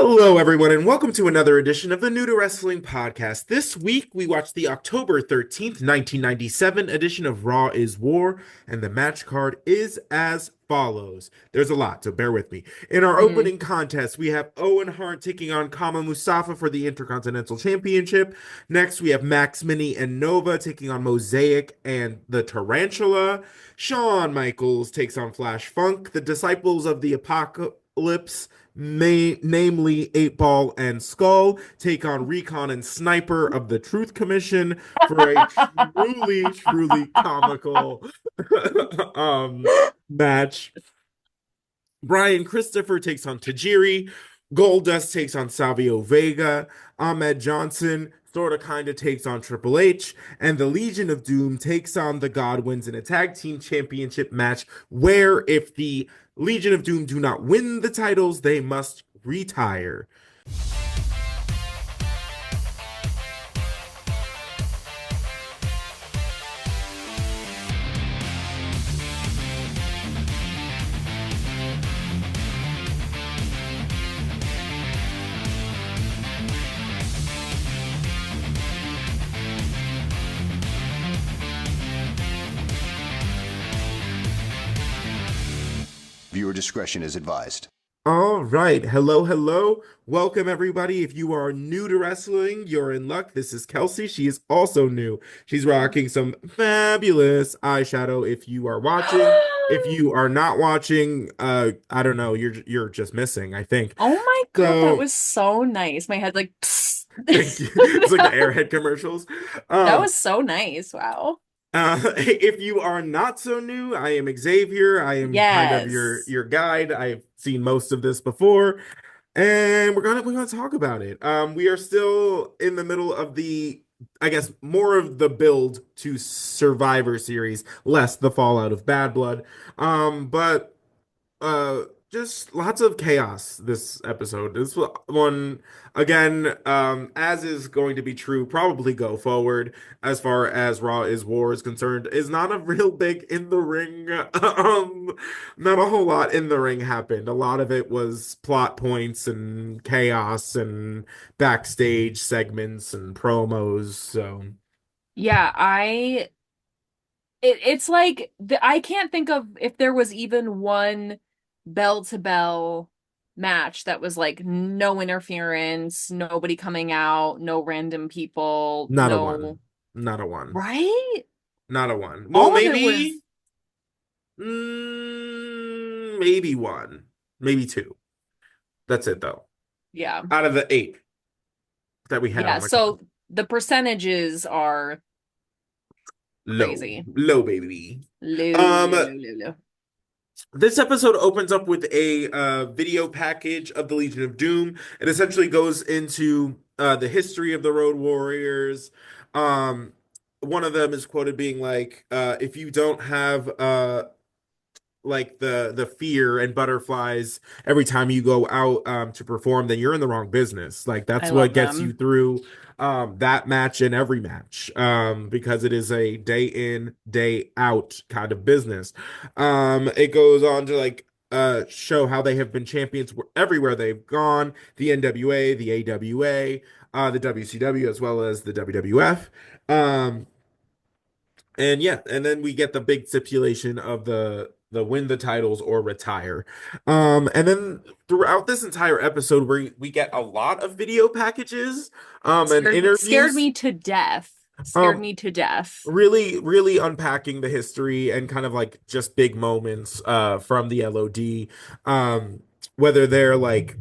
Hello, everyone, and welcome to another edition of the New to Wrestling podcast. This week, we watched the October 13th, 1997 edition of Raw is War, and the match card is as follows. There's a lot, so bear with me. In our Mm. opening contest, we have Owen Hart taking on Kamma Mustafa for the Intercontinental Championship. Next, we have Max Mini and Nova taking on Mosaic and the Tarantula. Shawn Michaels takes on Flash Funk. The Disciples of the Apocalypse, namely 8 Ball and Skull, take on Recon and Sniper of the Truth Commission for a truly comical match. Brian Christopher takes on Tajiri. Goldust takes on Savio Vega. Ahmed Johnson sort of kind of takes on Triple H. And the Legion of Doom takes on the Godwins in a tag team championship match where if the Legion of Doom do not win the titles, they must retire. Viewer discretion is advised. All right. Hello, hello. Welcome, everybody. If you are new to wrestling, you're in luck. This is Kelsey. She is also new. She's rocking some fabulous eyeshadow. If you are watching, if you are not watching, I don't know, you're just missing, I think. Oh my God, that So was so nice. My head like psst. thank you. It's like the Airhead commercials. That Um, was so nice. Wow. if you are not so new, I am Xavier. I am kind of your Yes. your guide. I've seen most of this before, and we're gonna talk about it. We are still in the middle of I guess, more of the build to Survivor Series, less the fallout of Bad Blood. But uh, just lots of chaos this episode. This one, again, as is going to be true, probably go forward as far as Raw is War is concerned, is not a real big in the ring. Not a whole lot in the ring happened. A lot of it was plot points and chaos and backstage segments and promos. So Yeah, it's like I can't think of if there was even one bell to bell match that was like no interference, nobody coming out, no random people, not a one. no, Not a one. right? Not a one. Well, All of it was, maybe. Maybe one, maybe two. That's it though. yeah. Out of the eight that we had Yeah, on the card. so the percentages are Low, crazy. low, baby. Low, Um, low, low, low, low. this episode opens up with a video package of the Legion of Doom. It essentially goes into the history of the Road Warriors. Um, one of them is quoted being like, "If you don't have like the fear and butterflies every time you go out to perform, then you're in the wrong business. Like I that's what love gets you them. through that match and every match because it is a day in day out kind of business. It goes on to like show how they have been champions everywhere they've gone, the NWA, the AWA, the WCW, as well as the WWF. And yeah, and then we get the big stipulation of the win the titles or retire. And then throughout this entire episode, we get a lot of video packages, and Scared interviews, me to death. Scared um, me to death. really unpacking the history and kind of like just big moments, from the LOD, whether they're like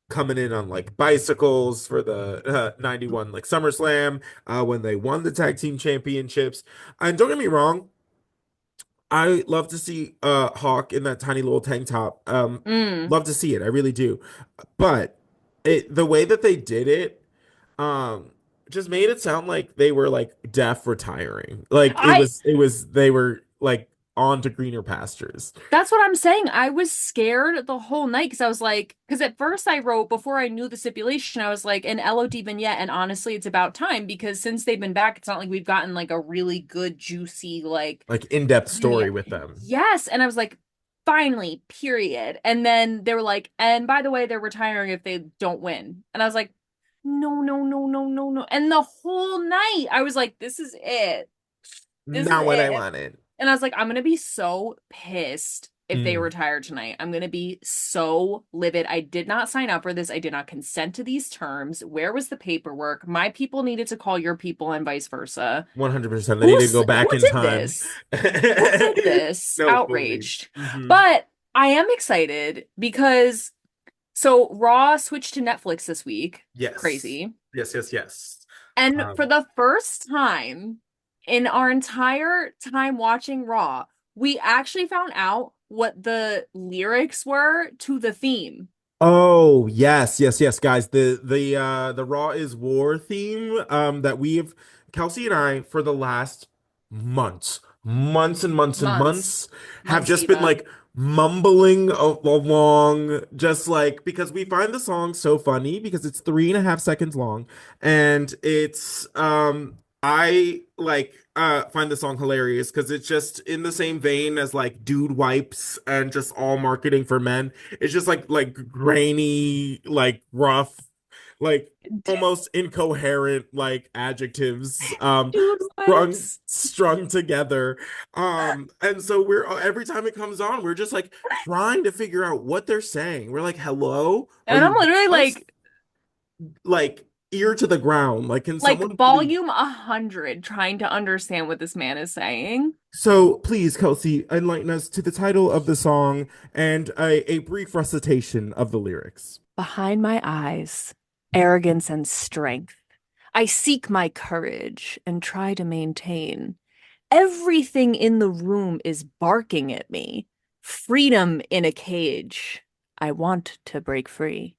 coming in on like bicycles for the 91 like SummerSlam, when they won the tag team championships. And don't get me wrong, I love to see Hawk in that tiny little tank top. Mm. Love to see it. I really do. But the way that they did it um just made it sound like they were like deaf retiring. Like I they were like on to greener pastures. That's what I'm saying. I was scared the whole night because I was like, because at first I wrote before I knew the stipulation, I was like, an LOD vignette, and honestly, it's about time because since they've been back, it's not like we've gotten like a really good, juicy like Like in-depth story vignette. with them. Yes, and I was like, finally, period. And then they were like, and by the way, they're retiring if they don't win. And I was like, no, no, no, no, no, no. And the whole night I was like, this is it. This is Not what I it. wanted. And I was like, I'm gonna be so pissed if they Mm. retire tonight. I'm gonna be so livid. I did not sign up for this. I did not consent to these terms. Where was the paperwork? My people needed to call your people and vice versa. 100%. They need to go Who back in did time. this? Who did this? No, fully. Outraged. Mhm. But I am excited because so Raw switched to Netflix this week. Yes. Crazy. Yes, yes, yes. And for the first time in our entire time watching Raw, we actually found out what the lyrics were to the theme. Oh, yes, yes, yes, guys. The Raw is War theme that we've Kelsey and I for the last months and months and months have Months, just been Diva. like mumbling along, just like because we find the song so funny because it's 3.5 seconds long, and it's I like find the song hilarious because it's just in the same vein as like dude wipes and just all marketing for men. It's just like grainy, like rough, like almost incoherent like adjectives Dude strung wipes. strung together. And so we're every time it comes on, we're just like trying to figure out what they're saying. We're like, hello? Are And I'm you literally us? Like ear to the ground. Like, can like someone please? volume 100 trying to understand what this man is saying. So please, Kelsey, enlighten us to the title of the song and a brief recitation of the lyrics. Behind my eyes, arrogance and strength. I seek my courage and try to maintain. Everything in the room is barking at me. Freedom in a cage. I want to break free.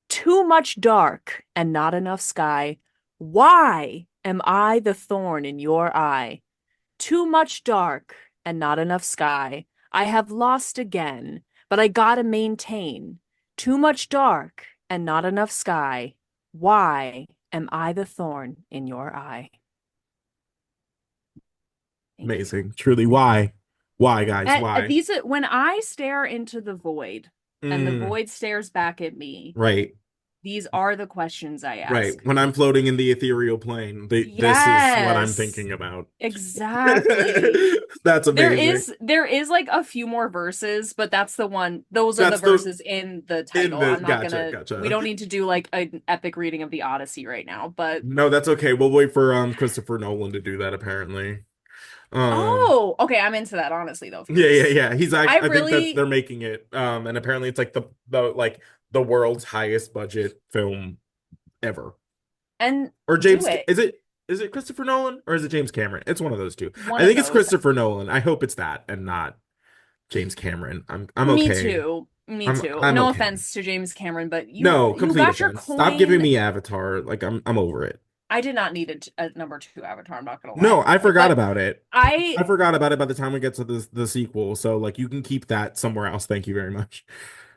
Too much dark and not enough sky. Why am I the thorn in your eye? Too much dark and not enough sky. I have lost again, but I gotta maintain. Too much dark and not enough sky. Why am I the thorn in your eye? Thank you. Amazing. Truly, why? Why, guys? At Why? these, when I stare into the void and the Mm, void stares back at me, right. these are the questions I Right. ask. When I'm floating in the ethereal plane, this is what I'm Yes, thinking about. exactly. That's amazing. There is like a few more verses, but that's the one. Those are the That's the verses in the in title. the I'm not gotcha, gonna. We gotcha. don't need to do like an epic reading of the Odyssey right now. But No, that's okay. We'll wait for Christopher Nolan to do that apparently. Um oh, okay, I'm into that honestly though, yeah, yeah, Felix. yeah. He's I actually I think that they're really making it. And apparently it's like the like the world's highest budget film ever. and Or do James, it. is it Christopher Nolan or is it James Cameron? It's one of those two. One I of think it's those. Christopher Nolan. I hope it's that and not James Cameron. I'm Me okay. too. Me I'm too. I'm No okay. offense to James Cameron, but No, you complete got your offense. Stop giving coin. me Avatar. Like I'm over it. I did not need a number two avatar, I'm not gonna lie. No, I forgot But about it. I I forgot about it by the time we get to the sequel. So like you can keep that somewhere else. Thank you very much.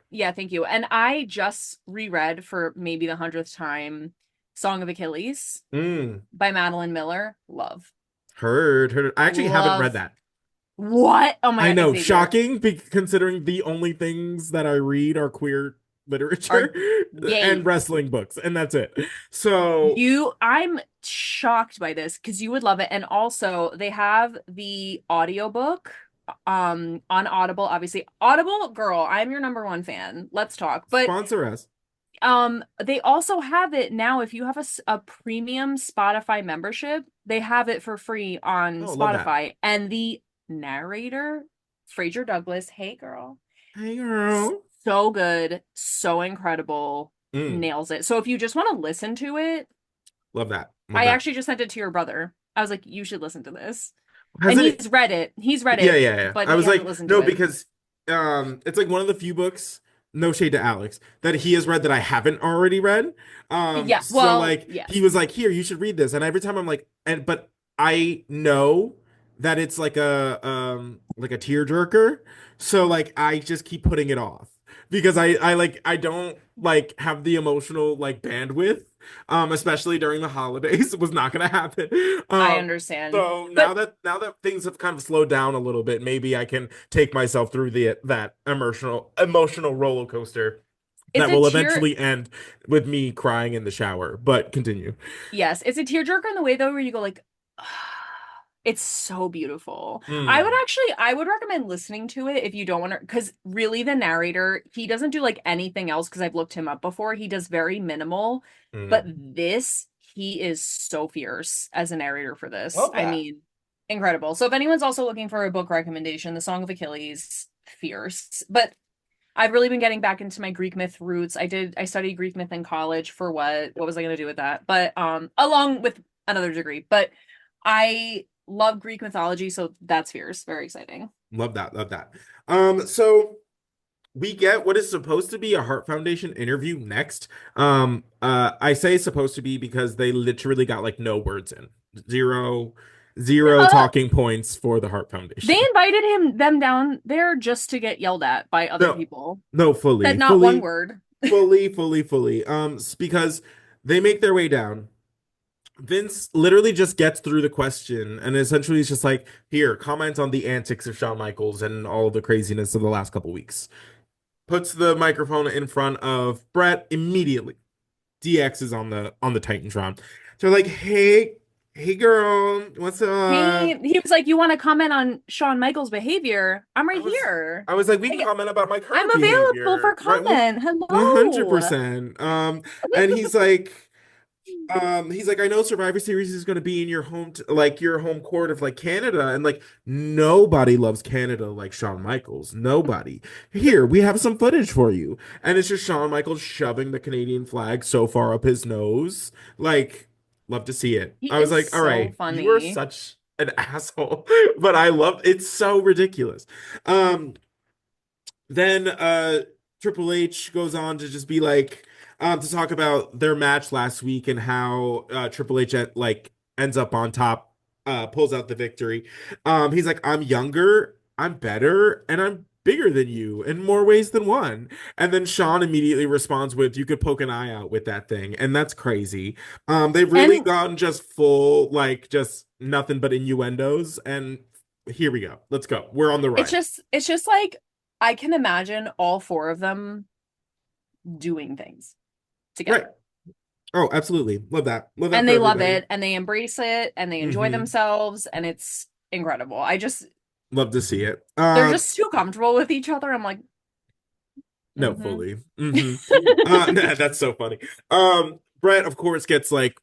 yeah, thank you. And I just reread for maybe the 100th time Song of Achilles Mm, by Madeline Miller. Love. heard. I actually haven't read Love. that. What? Oh my I God, know, Xavier. shocking, considering the only things that I read are queer Are literature and gay. wrestling books, and that's it. So, I'm shocked by this because you would love it. And also they have the audiobook on Audible, obviously. Audible, girl, I'm your number one fan. Let's talk. But sponsor us. they also have it now if you have a premium Spotify membership, they have it for free on Oh, love that. Spotify. And the narrator, Fraser Douglas, hey girl, Hey, girl. so good, so incredible, Mm, nails it. So if you just want to listen to it, love that. Love I that. actually just sent it to your brother. I was like, you should listen to this. And Hasn't it? he's read it. He's read Yeah, it, yeah, yeah. but I he was hasn't like, listened to no, it. because it's like one of the few books, no shade to Alex, that he has read that I haven't already read. Yeah, So well, like he yes. was like, here, you should read this. And every time I'm like, but I know that it's like a tearjerker. So like I just keep putting it off because I don't like have the emotional like bandwidth, especially during the holidays. It was not gonna happen. I Um, understand. so But now that things have kind of slowed down a little bit, maybe I can take myself through the that emotional roller coaster it's that a will tear eventually end with me crying in the shower. But continue. yes, it's a tearjerker in the way though where you go like it's so beautiful. Mm, I would recommend listening to it if you don't want to, because really the narrator, he doesn't do like anything else because I've looked him up before. He does very minimal, but mm. this, he is so fierce as a narrator for this. Love I that. mean, incredible. So if anyone's also looking for a book recommendation, The Song of Achilles, fierce. But I've really been getting back into my Greek myth roots. I studied Greek myth in college for what was I going to do with that? But along with another degree. But I love Greek mythology, so that's fierce. Very exciting. Love that. Love that. So we get what is supposed to be a Heart Foundation interview next. I say supposed to be because they literally got like no words in. Zero, zero Uh, talking points for the Heart they Foundation. invited them down there just to get yelled at by other No, people. no, Said fully, not one fully, word. fully. Because they make their way down. Vince literally just gets through the question and essentially is just like, here, comment on the antics of Shawn Michaels and all the craziness of the last couple weeks. Puts the microphone in front of Brett immediately. DX is on the Titantron. They're like, hey girl, what's up? He was like, "You want to comment on Shawn Michaels' behavior? I'm I right was here. I was like, we can Like, comment about my I'm current available for behavior, right? comment. Hello." 100%. And he's like, I know Survivor Series is going to be in your like your home court of like Canada, and like nobody loves Canada like Shawn Michaels. Nobody. Here, we have some footage for you, and it's just Shawn Michaels shoving the Canadian flag so far up his nose. Like, love to see it. He I was is like, all so right, you are funny. such an asshole, but I love it's so ridiculous. Um, then Triple H goes on to just be like to talk about their match last week and how Triple H like ends up on top, pulls out the victory. He's like, I'm younger, I'm better, and I'm bigger than you in more ways than one. And then Shawn immediately responds with, you could poke an eye out with that thing, and that's crazy. They've really And gone just full like just nothing but innuendos, and here we go. Let's go. We're on the ride. it's just like I can imagine all four of them doing things Right. together. Oh, absolutely. Love that. Love that And for they love everybody. it and they embrace it and they enjoy Hmm. themselves and it's incredible. Love to see it. They're just too comfortable with each other. I'm like, No, mm-hmm. fully. That's so funny. Brett, of course, gets like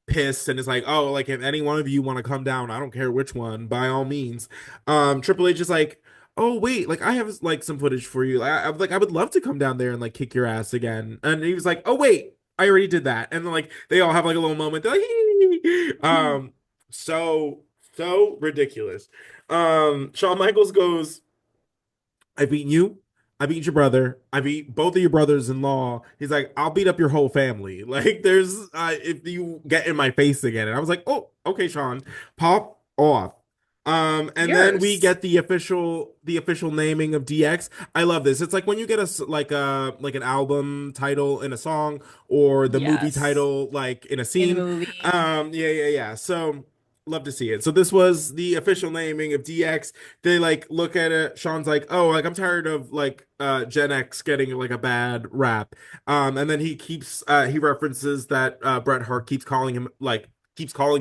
pissed and is like, oh, like if any one of you want to come down, I don't care which one, by all means. Triple H is like, oh wait, like I have like some footage for you. I would love to come down there and like kick your ass again. And he was like, oh wait, I already did that. And then like they all have like a little moment. They're like, so so ridiculous. Shawn Michaels goes, I beat you. I beat your brother. I beat both of your brothers-in-law. He's like, I'll beat up your whole family. Like, there's if you get in my face again. And I was like, oh, okay, Shawn, pop off. And then we Fierce. get the official naming of DX. I love this. It's like when you get like an album title in a song or the movie Yes. title like in a In a scene. movie. Yeah. So love to see it. So this was the official naming of DX. They like look at it. Sean's like, oh, like I'm tired of like Gen X getting like a bad rap. And then he references that Bret Hart keeps calling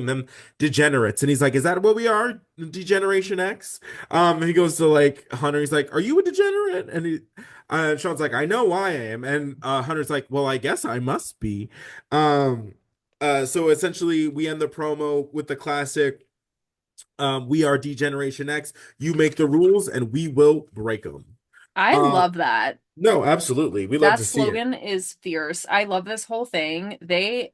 them degenerates, and he's like, is that what we are, Degeneration X? And he goes to like Hunter, he's like, are you a degenerate? And Sean's like, I know I am. And Hunter's like, well, I guess I must be. um so essentially we end the promo with the classic, we are Degeneration X. You make the rules and we will break them. I Uh, love that. no, absolutely. We love That to see it. slogan is fierce. I love this whole thing. They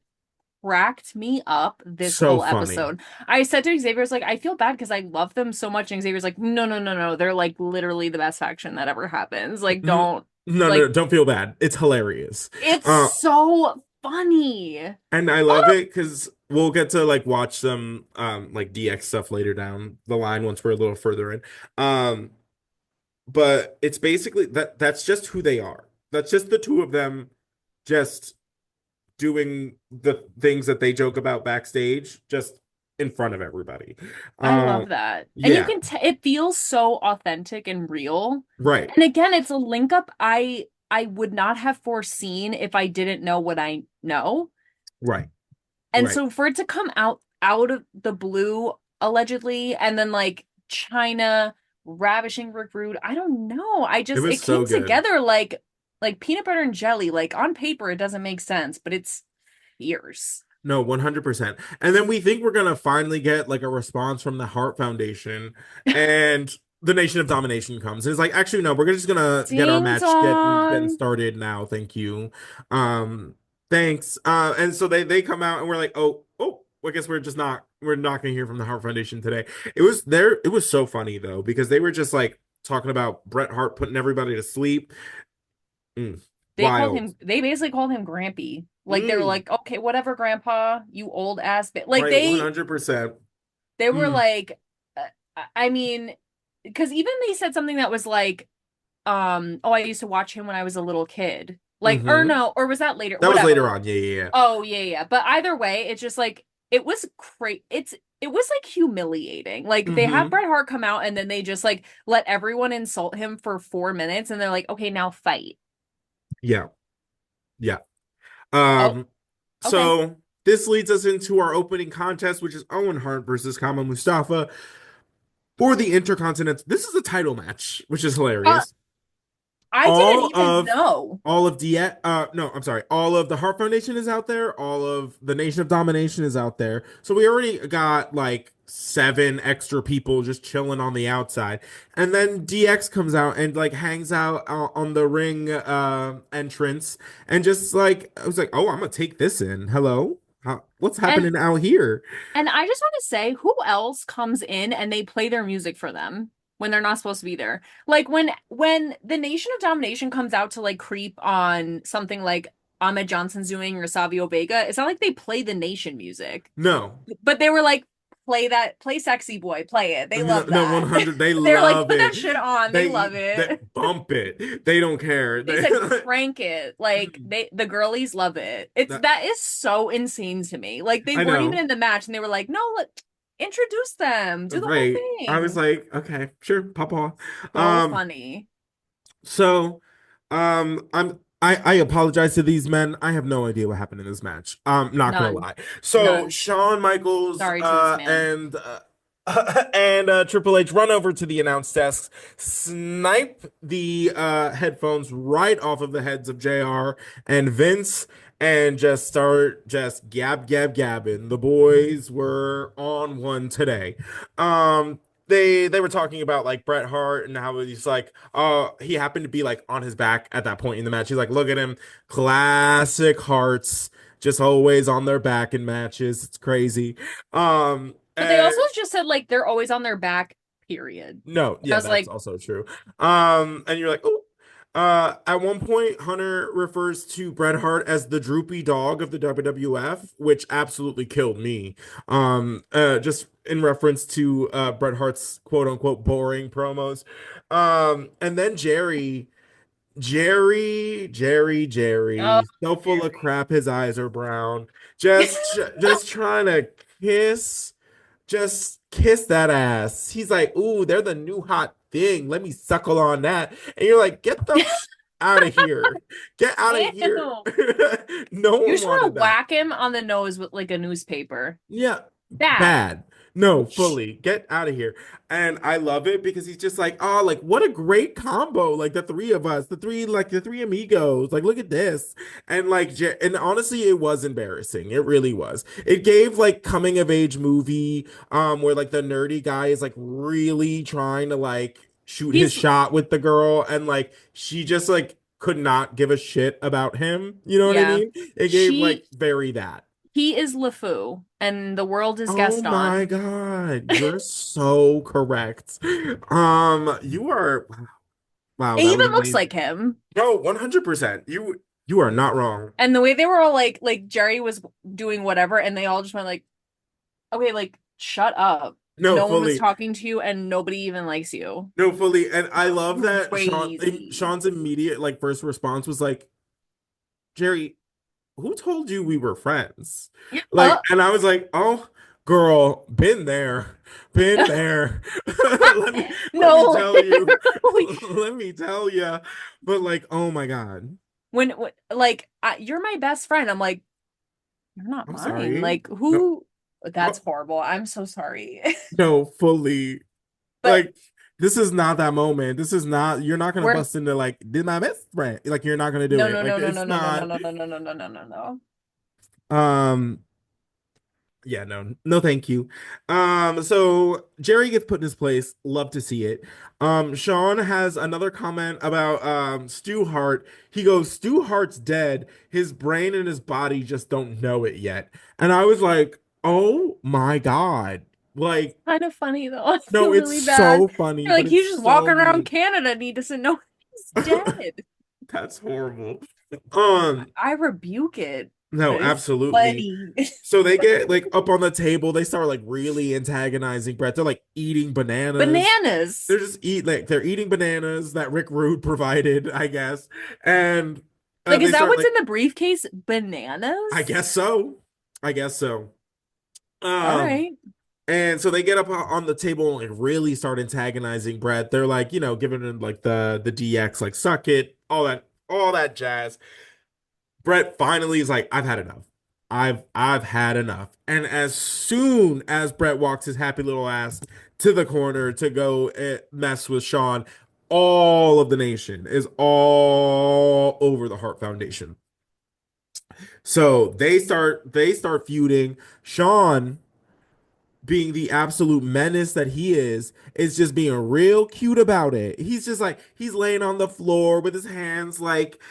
cracked me up this So whole funny. episode. I said to Xavier, I was like, I feel bad because I love them so much. And Xavier's like, no. They're like literally the best faction that ever happens. Like, Mhm. don't No, like don't feel bad. It's hilarious. it's Uh, so funny. and I love Oh, it because we'll get to like watch some like DX stuff later down the line once we're a little further in. But it's basically that's just who they are. That's just the two of them just doing the things that they joke about backstage just in front of everybody. I Um, love that. And you yeah, can t it feels so authentic and real. right, And again, it's a link up I would not have foreseen if I didn't know what I know. right, And right. so for it to come out of the blue allegedly and then like China ravishing Rick Rude, I don't know. It It was came so good. together like peanut butter and jelly. Like on paper it doesn't make sense, but it's fierce. No, 100%. And then we think we're gonna finally get like a response from the Hart Foundation, and the Nation of Domination comes. And it's like, actually, no, we're just gonna get our Ding match getting dong. started now. Thank you. Thanks. And so they come out and we're like, oh, I guess we're not gonna hear from the Hart Foundation today. It was so funny though, because they were just like talking about Bret Hart putting everybody to sleep. Mm, wild. They basically called him Grampy. Like they were Mm, like, okay, whatever, Grandpa, you old ass bit. Like right, 100%. they were Mm, like, I mean, because even they said something that was like, oh, I used to watch him when I was a little kid. Like, or mm-hmm. no, or was that later? That was later Whatever. on. Yeah, yeah, yeah. Oh, yeah, yeah. But either way, it's just like it was it was like humiliating. Like they have Mm-hmm. Bret Hart come out and then they just like let everyone insult him for 4 minutes and they're like, okay, now fight. Yeah, yeah. Oh, Um, okay. so this leads us into our opening contest, which is Owen Hart versus Kamma Mustafa for the Intercontinental. This is a title match, which is Uh, hilarious. I didn't all even of know. all of the no, I'm sorry, all of the Hart Foundation is out there, all of the Nation of Domination is out there, so we already got like 7 extra people just chilling on the outside, and then DX comes out and like hangs out on the ring entrance, and just like I was like, oh, I'm gonna take this in. Hello. What's And happening out here? I just want to say, who else comes in and they play their music for them when they're not supposed to be there? Like when the Nation of Domination comes out to like creep on something like Ahmed Johnson's doing or Savio Vega, it's not like they play the Nation music. No. But they were like, play Sexy Boy, play it. They No, love no, that. 100. They They're like, love put that it. shit on. They love They it. bump it. They don't care. They said crank it. Like the girlies love it. It's That- that is so insane to me. Like they I weren't even know. in the match and they were like, no, introduce them. Do the whole Right. I was thing. like, okay, sure, papa. So Um, funny. so I apologize to these men. I have no idea what happened in this match. Not gonna None. lie. So None. Shawn Michaels Sorry to this man. and and Triple H run over to the announce desk, snipe the headphones right off of the heads of JR and Vince, and just start just gabbing. The boys were on one today. They were talking about like Bret Hart and how he's like he happened to be like on his back at that point in the match. He's like, look at him, classic Hearts, just always on their back in matches. It's crazy. But they And also just said like they're always on their back, period. no, I yeah, was that's like, also true. And you're like, oh. At one point, Hunter refers to Bret Hart as the droopy dog of the WWF, which absolutely killed me. Just in reference to Bret Hart's quote unquote boring promos. And then oh, Jerry, so full of Jerry. crap, his eyes are brown. Just trying to kiss just kiss that ass. He's like, ooh, they're the new hot thing. Let me suckle on that. And you're like, get the out of here. Get out of here. Ew. No You one just want wanted to that. whack him on the nose with like a newspaper. Yeah, Bad. bad. No, fully. Get out of here. And I love it because he's just like, oh, like what a great combo. Like the three of us, the three amigos. Like, look at this. And like, and honestly, it was embarrassing. It really was. It gave like coming of age movie, where like the nerdy guy is like really trying to like shoot his He's shot with the girl, and like she just like could not give a shit about him. You know what I yeah. mean? It gave like She very that. he is LeFou and the world is Oh Gaston. my God, you're so correct. You are wow, It that was even looks amazing. like him. No, 100%. You are not wrong. And the way they were all like Jerry was doing whatever and they all just went like, okay, like shut up. No, No one was fully. talking to you and nobody even likes you. No, fully. And I love that Crazy. Sean's immediate like first response was like, Jerry, who told you we were friends? Like, Uh, and I was like, oh, girl, been there, been there. Let me no, tell you, literally. let me tell you. But like, oh my God, When like you're my best friend, I'm like, you're not I'm mine. sorry. Like No, who? That's no, horrible. I'm so sorry. no, fully. But Like, this is not that moment. This is not. You're not gonna we're bust into like, did my best friend? Like, you're not gonna do no it. no no Like, no no it's no no no not. no no no no no no no no. Um. Yeah, no, no, thank you. So Jerry gets put in his place. Love to see it. Shawn has another comment about Stu Hart. He goes, Stu Hart's dead. His brain and his body just don't know it yet. And I was like, oh my God. Like, Kind of funny though. I no, feel it's really bad. so funny, You're but like he's it's just so walking around mean. Canada and he doesn't know he's dead. That's horrible. Um, I rebuke it, no, but it's absolutely. funny. So they get like up on the table. They start like really antagonizing Brett. They're like eating bananas. Bananas. They're just they're eating bananas that Rick Rude provided, I guess. And Like, is they that start what's like, in the briefcase? I Bananas? guess so. I guess so. All Um, right. and so they get up on the table and really start antagonizing Brett. They're like, giving him like the DX, like suck it, all that jazz. Brett finally is like, I've had enough. I've had enough. And as soon as Brett walks his happy little ass to the corner to go mess with Shawn, all of the nation is all over the Hart Foundation. So they start feuding. Shawn, being the absolute menace that he is just being real cute about it. He's just like he's laying on the floor with his hands like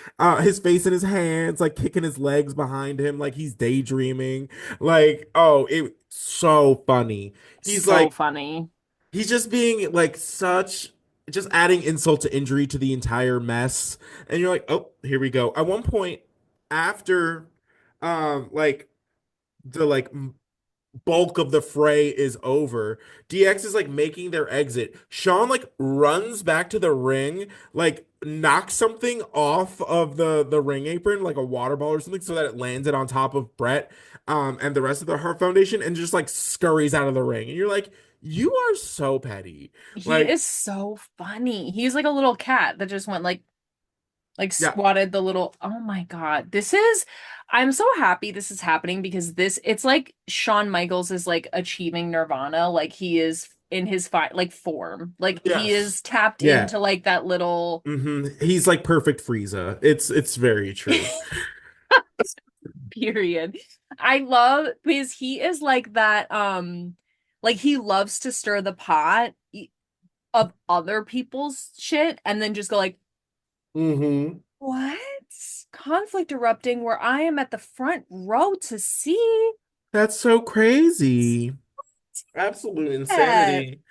his face in his hands, like kicking his legs behind him, like he's daydreaming. Like, oh, it's so funny. He's So like funny. he's just being like such just adding insult to injury to the entire mess. And you're like, oh, here we go. At one point, after like the like bulk of the fray is over. DX is like making their exit. Shawn like runs back to the ring, like knocks something off of the ring apron, like a water ball or something, so that it landed on top of Brett and the rest of the Hart Foundation, and just like scurries out of the ring. And you're like, you are so petty. He Like, is so funny. He's like a little cat that just went like yeah, squatted the little oh my God. I'm so happy this is happening because it's like Shawn Michaels is like achieving nirvana. Like he is in his like form. Like he yes, is tapped yeah. into like that little He's like perfect Frieza. It's very true. period. I love because he is like that like he loves to stir the pot of other people's shit and then just go like, hmm what? Conflict erupting where I am at the front row to see That's so crazy. Absolute that. insanity.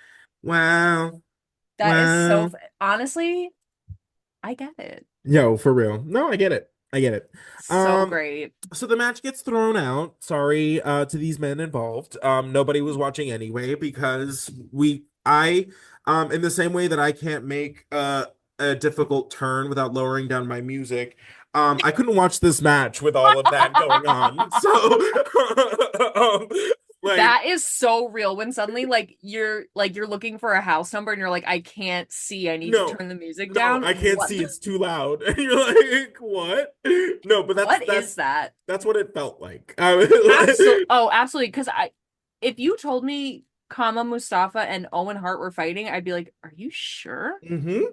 Wow. That is so Wow. honestly, I get it. Yo, for real. No, I get it. I get it. So Um, great. so the match gets thrown out. Sorry, to these men involved. Nobody was watching anyway because in the same way that I can't make a difficult turn without lowering down my music. I couldn't watch this match with all of that going on. So, like, That is so real when suddenly like you're looking for a house number and you're like, I can't see. I need to no, turn the music no, down. I can't What see. It's too loud. And you're like, what? No, but that's what is that's that? that's what it felt like. Absolutely. Oh, absolutely. Because if you told me Kamma, Mustafa, and Owen Hart were fighting, I'd be like, are you sure? hmm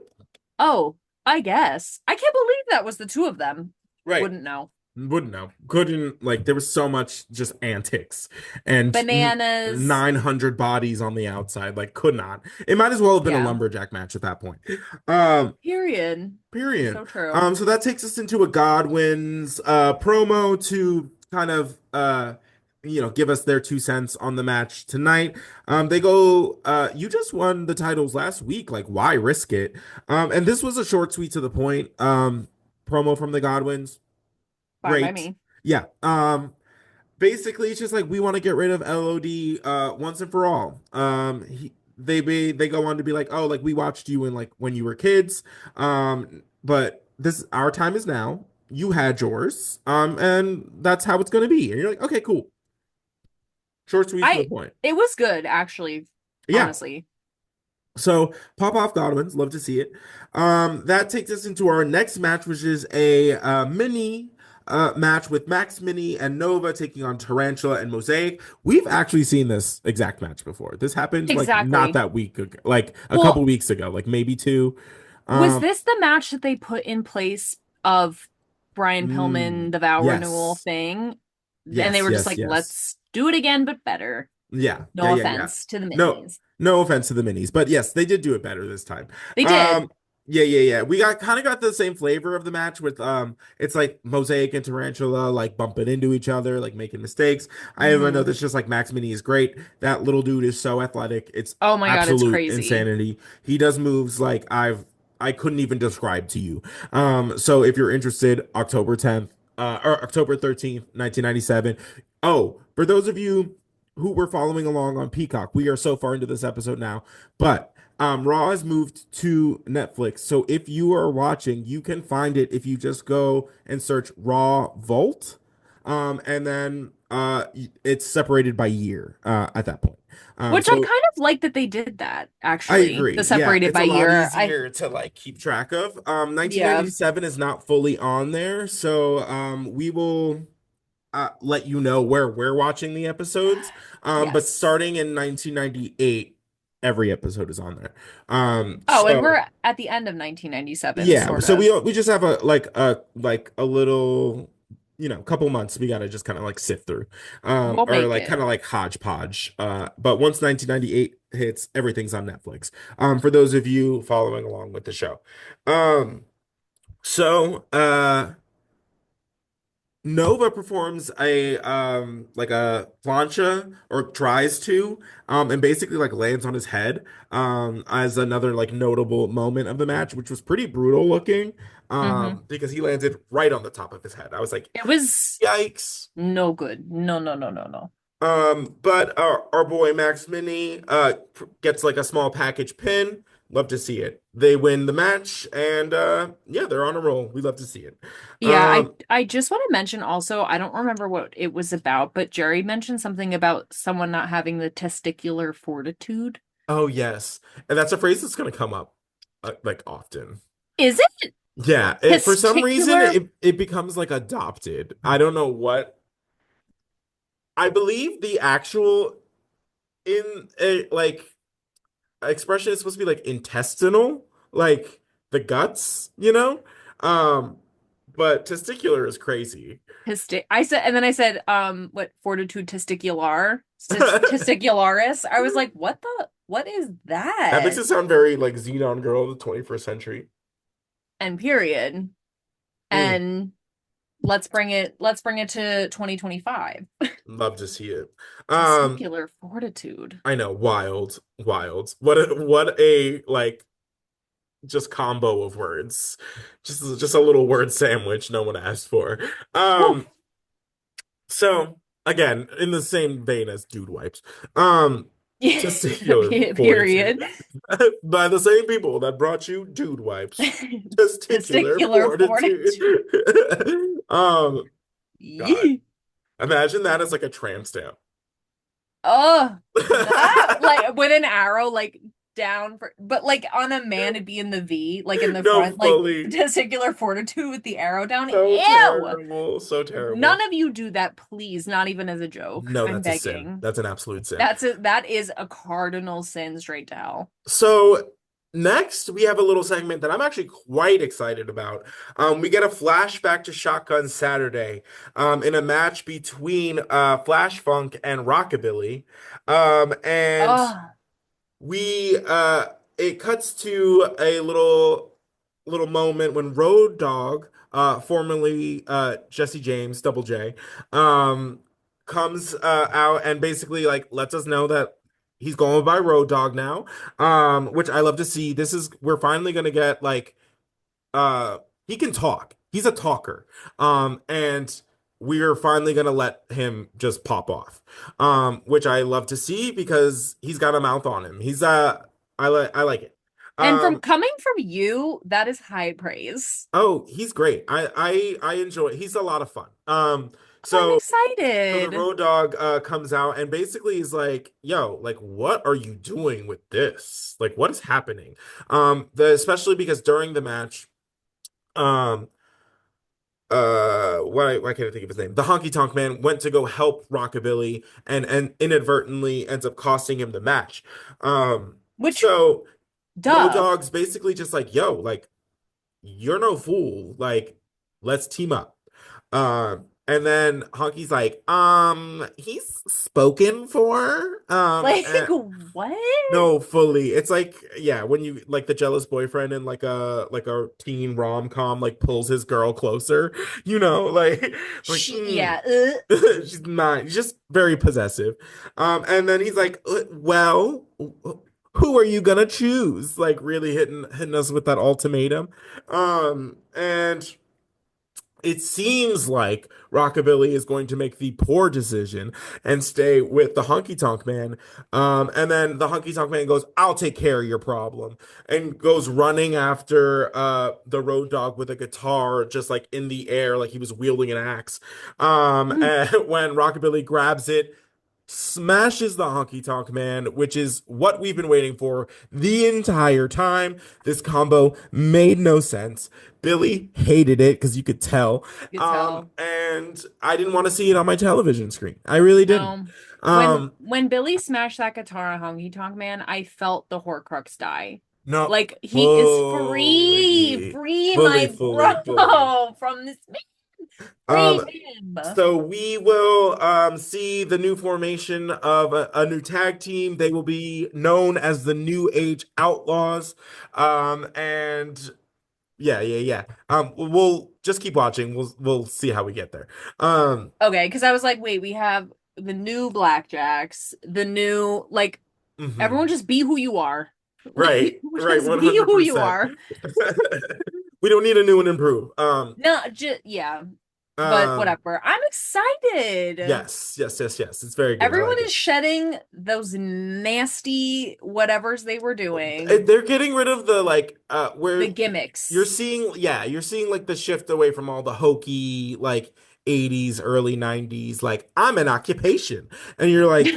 Oh, I guess. I can't believe that was the two of them. Right. Wouldn't know. Wouldn't know. Couldn't like there was so much just antics and Bananas. 900 bodies on the outside. Like could not. It might as well have been a Yeah. lumberjack match at that point. Um, Period. period. So true. So that takes us into a Godwins promo to kind of give us their 2 cents on the match tonight. They go, you just won the titles last week, like why risk it? And this was a short, sweet to the point promo from the Godwins. Fine by Great. me. Yeah. basically it's just like we want to get rid of LOD once and for all. They go on to be like, oh, like we watched you in like when you were kids, but this our time is now. You had yours, and that's how it's gonna be. And you're like, okay, cool, short, sweet, to the I point. it was good actually, Yeah. honestly. So pop off Godwins, love to see it. That takes us into our next match, which is a mini match with Max Mini and Nova taking on Tarantula and Mosaic. We've actually seen this exact match before. This happened like not Exactly. that week ago, like a couple Well, weeks ago, like maybe two. was Um, this the match that they put in place of Brian Pillman, the vow renewal yes, thing? And they yes, were just yes, like, yes. let's do it again, but better. Yeah, yeah, No yeah, yeah. offense to the No, minis. no offense to the minis, but yes, they did do it better this time. They did. Um, yeah, yeah, yeah. We got kind of got the same flavor of the match with it's like Mosaic and Tarantula like bumping into each other, like making mistakes. I even know Hmm. that's just like Max Mini is great. That little dude is so athletic. It's Oh my God, it's absolute crazy. insanity. He does moves like I couldn't even describe to you. So if you're interested, October 10th, or October 13th, 1997. Oh, for those of you who were following along on Peacock. We are so far into this episode now, but Raw has moved to Netflix. So if you are watching, you can find it if you just go and search Raw Vault. And then it's separated by year at that point. Which I So kind of like that they did that, I actually. The agree. Yeah, separated it's by a lot year. I easier to like keep track of. Yeah. 1997 is not fully on there, so we will let you know where we're watching the episodes. But Yes. starting in 1998, every episode is on there. Oh, and So we're at the end of 1997, yeah, sort so of. we just have a little, couple months we gotta just kind of like sift through, We'll or make like it. kind of like hodgepodge. But once 1998 hits, everything's on Netflix. For those of you following along with the show. So Nova performs a like a plancha or tries to and basically like lands on his head as another like notable moment of the match, which was pretty brutal looking Hmm. because he landed right on the top of his head. I was like, It was yikes. no good. No, no, no, no, no. But our boy Max Mini gets like a small package pin. Love to see it. They win the match and yeah, they're on a roll. We love to see it. Yeah, Um I just want to mention also, I don't remember what it was about, but Jerry mentioned something about someone not having the testicular fortitude. Oh yes, and that's a phrase that's going to come up like often. Is it Yeah, it for some reason testicular? it becomes like adopted. I don't know what. I believe the actual in a like expression is supposed to be like intestinal, like the guts, you know? Um, but testicular is crazy. I said, and then I said, what fortitude testicular, testicularis. I was like, what is That makes that? it sound very like Xenon Girl of the 21st century. And period. Mm, And let's bring it to 2025. love to see it. Um, Testicular fortitude. I know, wild, wild. What a like just combo of words. Just a little word sandwich no one asked for. Whew. Um, so again, in the same vein as dude wipes. Um, testicular fortitude Period. by the same people that brought you dude wipes. Testicular Testicular fortitude. fortitude. um, God, Yee. imagine that as like a tramp stamp. Oh, that like with an arrow like down for, but like on a man it'd be in the V, like in the No, front, like fully. testicular fortitude with the arrow down. So Ew. terrible. So None terrible. of you do that, please. Not even as a joke. No, I'm that's a sin. begging. That's an absolute sin. That is a cardinal sin straight to hell. So next we have a little segment that I'm actually quite excited about. We get a flashback to Shotgun Saturday, in a match between Flash Funk and Rockabilly. And Oh, we it cuts to a little moment when Road Dogg, formerly Jesse James, Double J, um, comes out and basically like lets us know that he's going by Road Dogg now. Which I love to see. We're finally gonna get like he can talk. He's a talker. And we are finally gonna let him just pop off. Which I love to see because he's got a mouth on him. I like it. And from Um, coming from you, that is high praise. oh, he's great. I enjoy. He's a lot of fun. I'm So the excited. road dog comes out and basically is like, "Yo, like, what are you doing with this? Like, what is happening?" Especially because during the match, um, why can't I think of his name? The Honky Tonk Man went to go help Rockabilly and inadvertently ends up costing him the match. Which, So Road duh. Dogg's basically just like, "Yo, like, you're no fool. Like, let's team up." And then Honky's like, he's spoken for. Like, what? No, fully. It's like, yeah, when you like the jealous boyfriend in like a teen rom-com like pulls his girl closer, like Yeah. she's not, she's just very possessive. And then he's like, well, who are you gonna choose? Like really hitting us with that ultimatum. And it seems like Rockabilly is going to make the poor decision and stay with the Honky Tonk Man. And then the Honky Tonk Man goes, "I'll take care of your problem," and goes running after the Road Dog with a guitar, just like in the air, like he was wielding an axe. And when Rockabilly grabs it, smashes the Honky Tonk Man, which is what we've been waiting for the entire time. This combo made no sense. Billy hated it because you could tell. You could tell. And I didn't want to see it on my television screen. I really didn't. No. Um, When Billy smashed that guitar on Honky Tonk Man, I felt the Horcrux die. no, Like he is free, fully, my fully, fully. bro, from this man. Free Um, him. so we will see the new formation of a new tag team. They will be known as the New Age Outlaws. And yeah. We'll just keep watching. We'll see how we get there. Um, Okay, because I was like, wait, we have the new Blackjacks, the new like everyone mhm. just be who you are. Like, Right, just be who you 100%. are. We don't need a new and improve. No, just yeah, but Um, whatever. I'm excited. yes. It's very good. I Everyone like is it. shedding those nasty whatevers they were doing. They're getting rid of the like The where you're gimmicks. seeing, yeah, you're seeing like the shift away from all the hokey like 80s, early 90s, like I'm an occupation. And you're like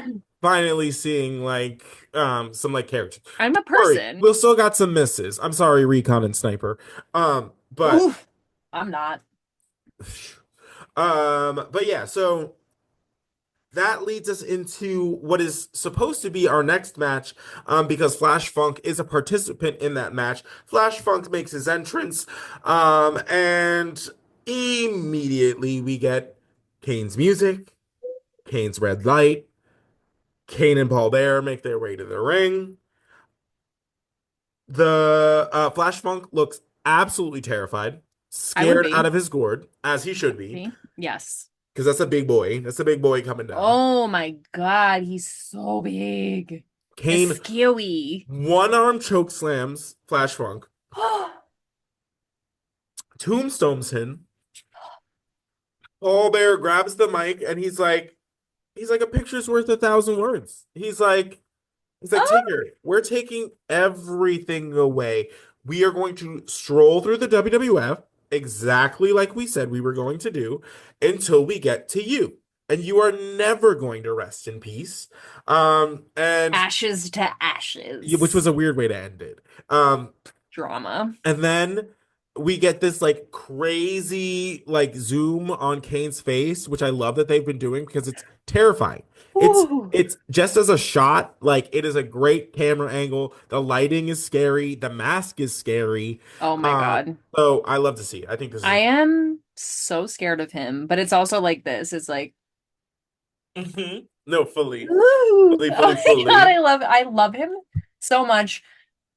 finally seeing like some like characters. I'm a Sorry, person. we'll still got some misses. I'm sorry, Recon and Sniper. But Oof. I'm not. but yeah, so that leads us into what is supposed to be our next match, because Flash Funk is a participant in that match. Flash Funk makes his entrance, and immediately we get Kane's music, Kane's red light. Kane and Paul Bear make their way to the ring. The Flash Funk looks absolutely terrified, I would scared out be. of his gourd, as he should be, Me? Yes. because that's a big boy. That's a big boy coming down. Oh my God, he's so big. It's Kane scary. one arm choke slams Flash Funk, tombstones him. Paul Bear grabs the mic and he's like a picture's worth a thousand words. He's like, Oh, Tigger, we're taking everything away. We are going to stroll through the WWF exactly like we said we were going to do until we get to you. And you are never going to rest in peace. And ashes to which was ashes. a weird way to end it. Um, Drama. and then we get this like crazy like zoom on Kane's face, which I love that they've been doing because it's terrifying. Ooh. It's just as a shot, like it is a great camera angle. The lighting is scary, the mask is scary. Oh my Um, God. so I love to see it. I think this I is am so scared of him, but it's also like this. It's like, Mhm. No, fully, ooh. fully, Oh fully, my God, fully. I love him so much.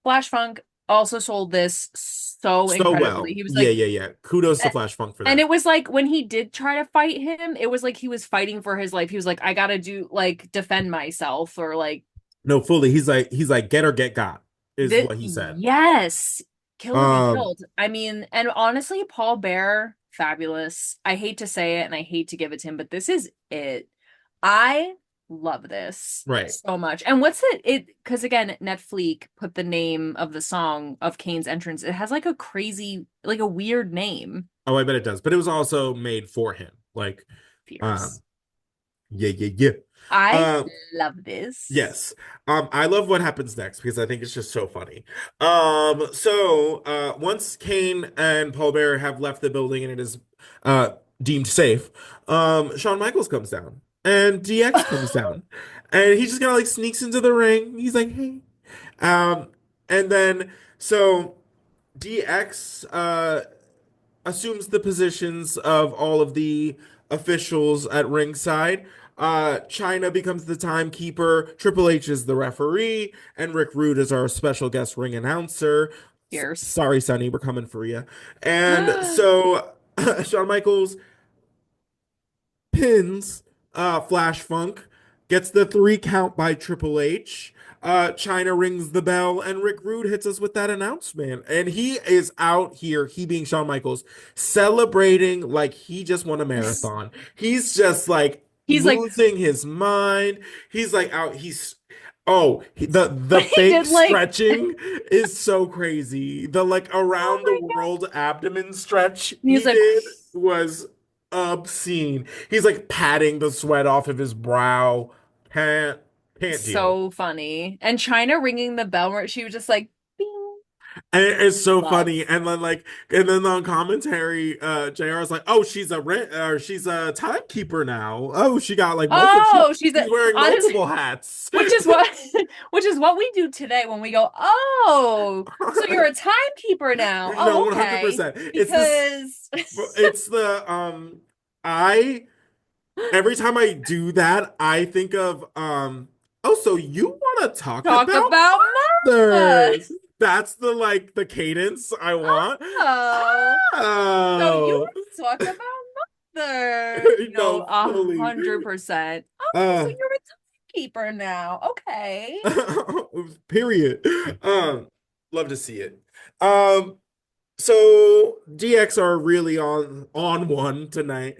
Flash Funk also sold this so So incredibly. well. He was Yeah, like, yeah, yeah. Kudos to a- Flash Funk for and that. it was like when he did try to fight him, it was like he was fighting for his life. He was like, I gotta do like defend myself or like No, fully. He's like get or get got is this. what he said. Yes, kill or be Um, killed. I mean, and honestly, Paul Bear. fabulous. I hate to say it and I hate to give it to him, but this is it. I love this Right. so much. And what's it because again, Netflix put the name of the song of Kane's entrance. It has like a crazy, like a weird name. Oh, I bet it does. But it was also made for him. Like, Fierce. yeah. I love this. Yes. I love what happens next because I think it's just so funny. Once Kane and Paul Bearer have left the building and it is deemed safe, Shawn Michaels comes down and DX comes down. And he just kind of like sneaks into the ring. He's like, hey. And then so DX assumes the positions of all of the officials at ringside. China becomes the timekeeper. Triple H is the referee, and Rick Rude is our special guest ring announcer. Fierce. Sorry, Sonny, we're coming for you. And so Shawn Michaels pins Flash Funk, gets the 3 count by Triple H. China rings the bell, and Rick Rude hits us with that announcement. And he is out here, he being Shawn Michaels, celebrating like he just won a marathon. He's just like He's like losing his mind. He's like out. The fake did, like- stretching is so crazy. The like around the world abdomen stretch He's like- did was obscene. He's like patting the sweat off of his brow. Can't deal. so funny. And China ringing the bell where she was just like, bing. And it's so Love. funny. And then on commentary, JR is like, "Oh, she's a timekeeper now. Oh, she got like she's wearing honestly, multiple hats." which is what we do today when we go, oh, so you're a timekeeper now. No, Oh, okay. 100%. Because Every time I do that, I think of so you want to talk about mothers. That's the cadence I want. So you want to talk about mothers. No, 100%. So you're a timekeeper now. Okay. Period. Love to see it. So DX are really on one tonight.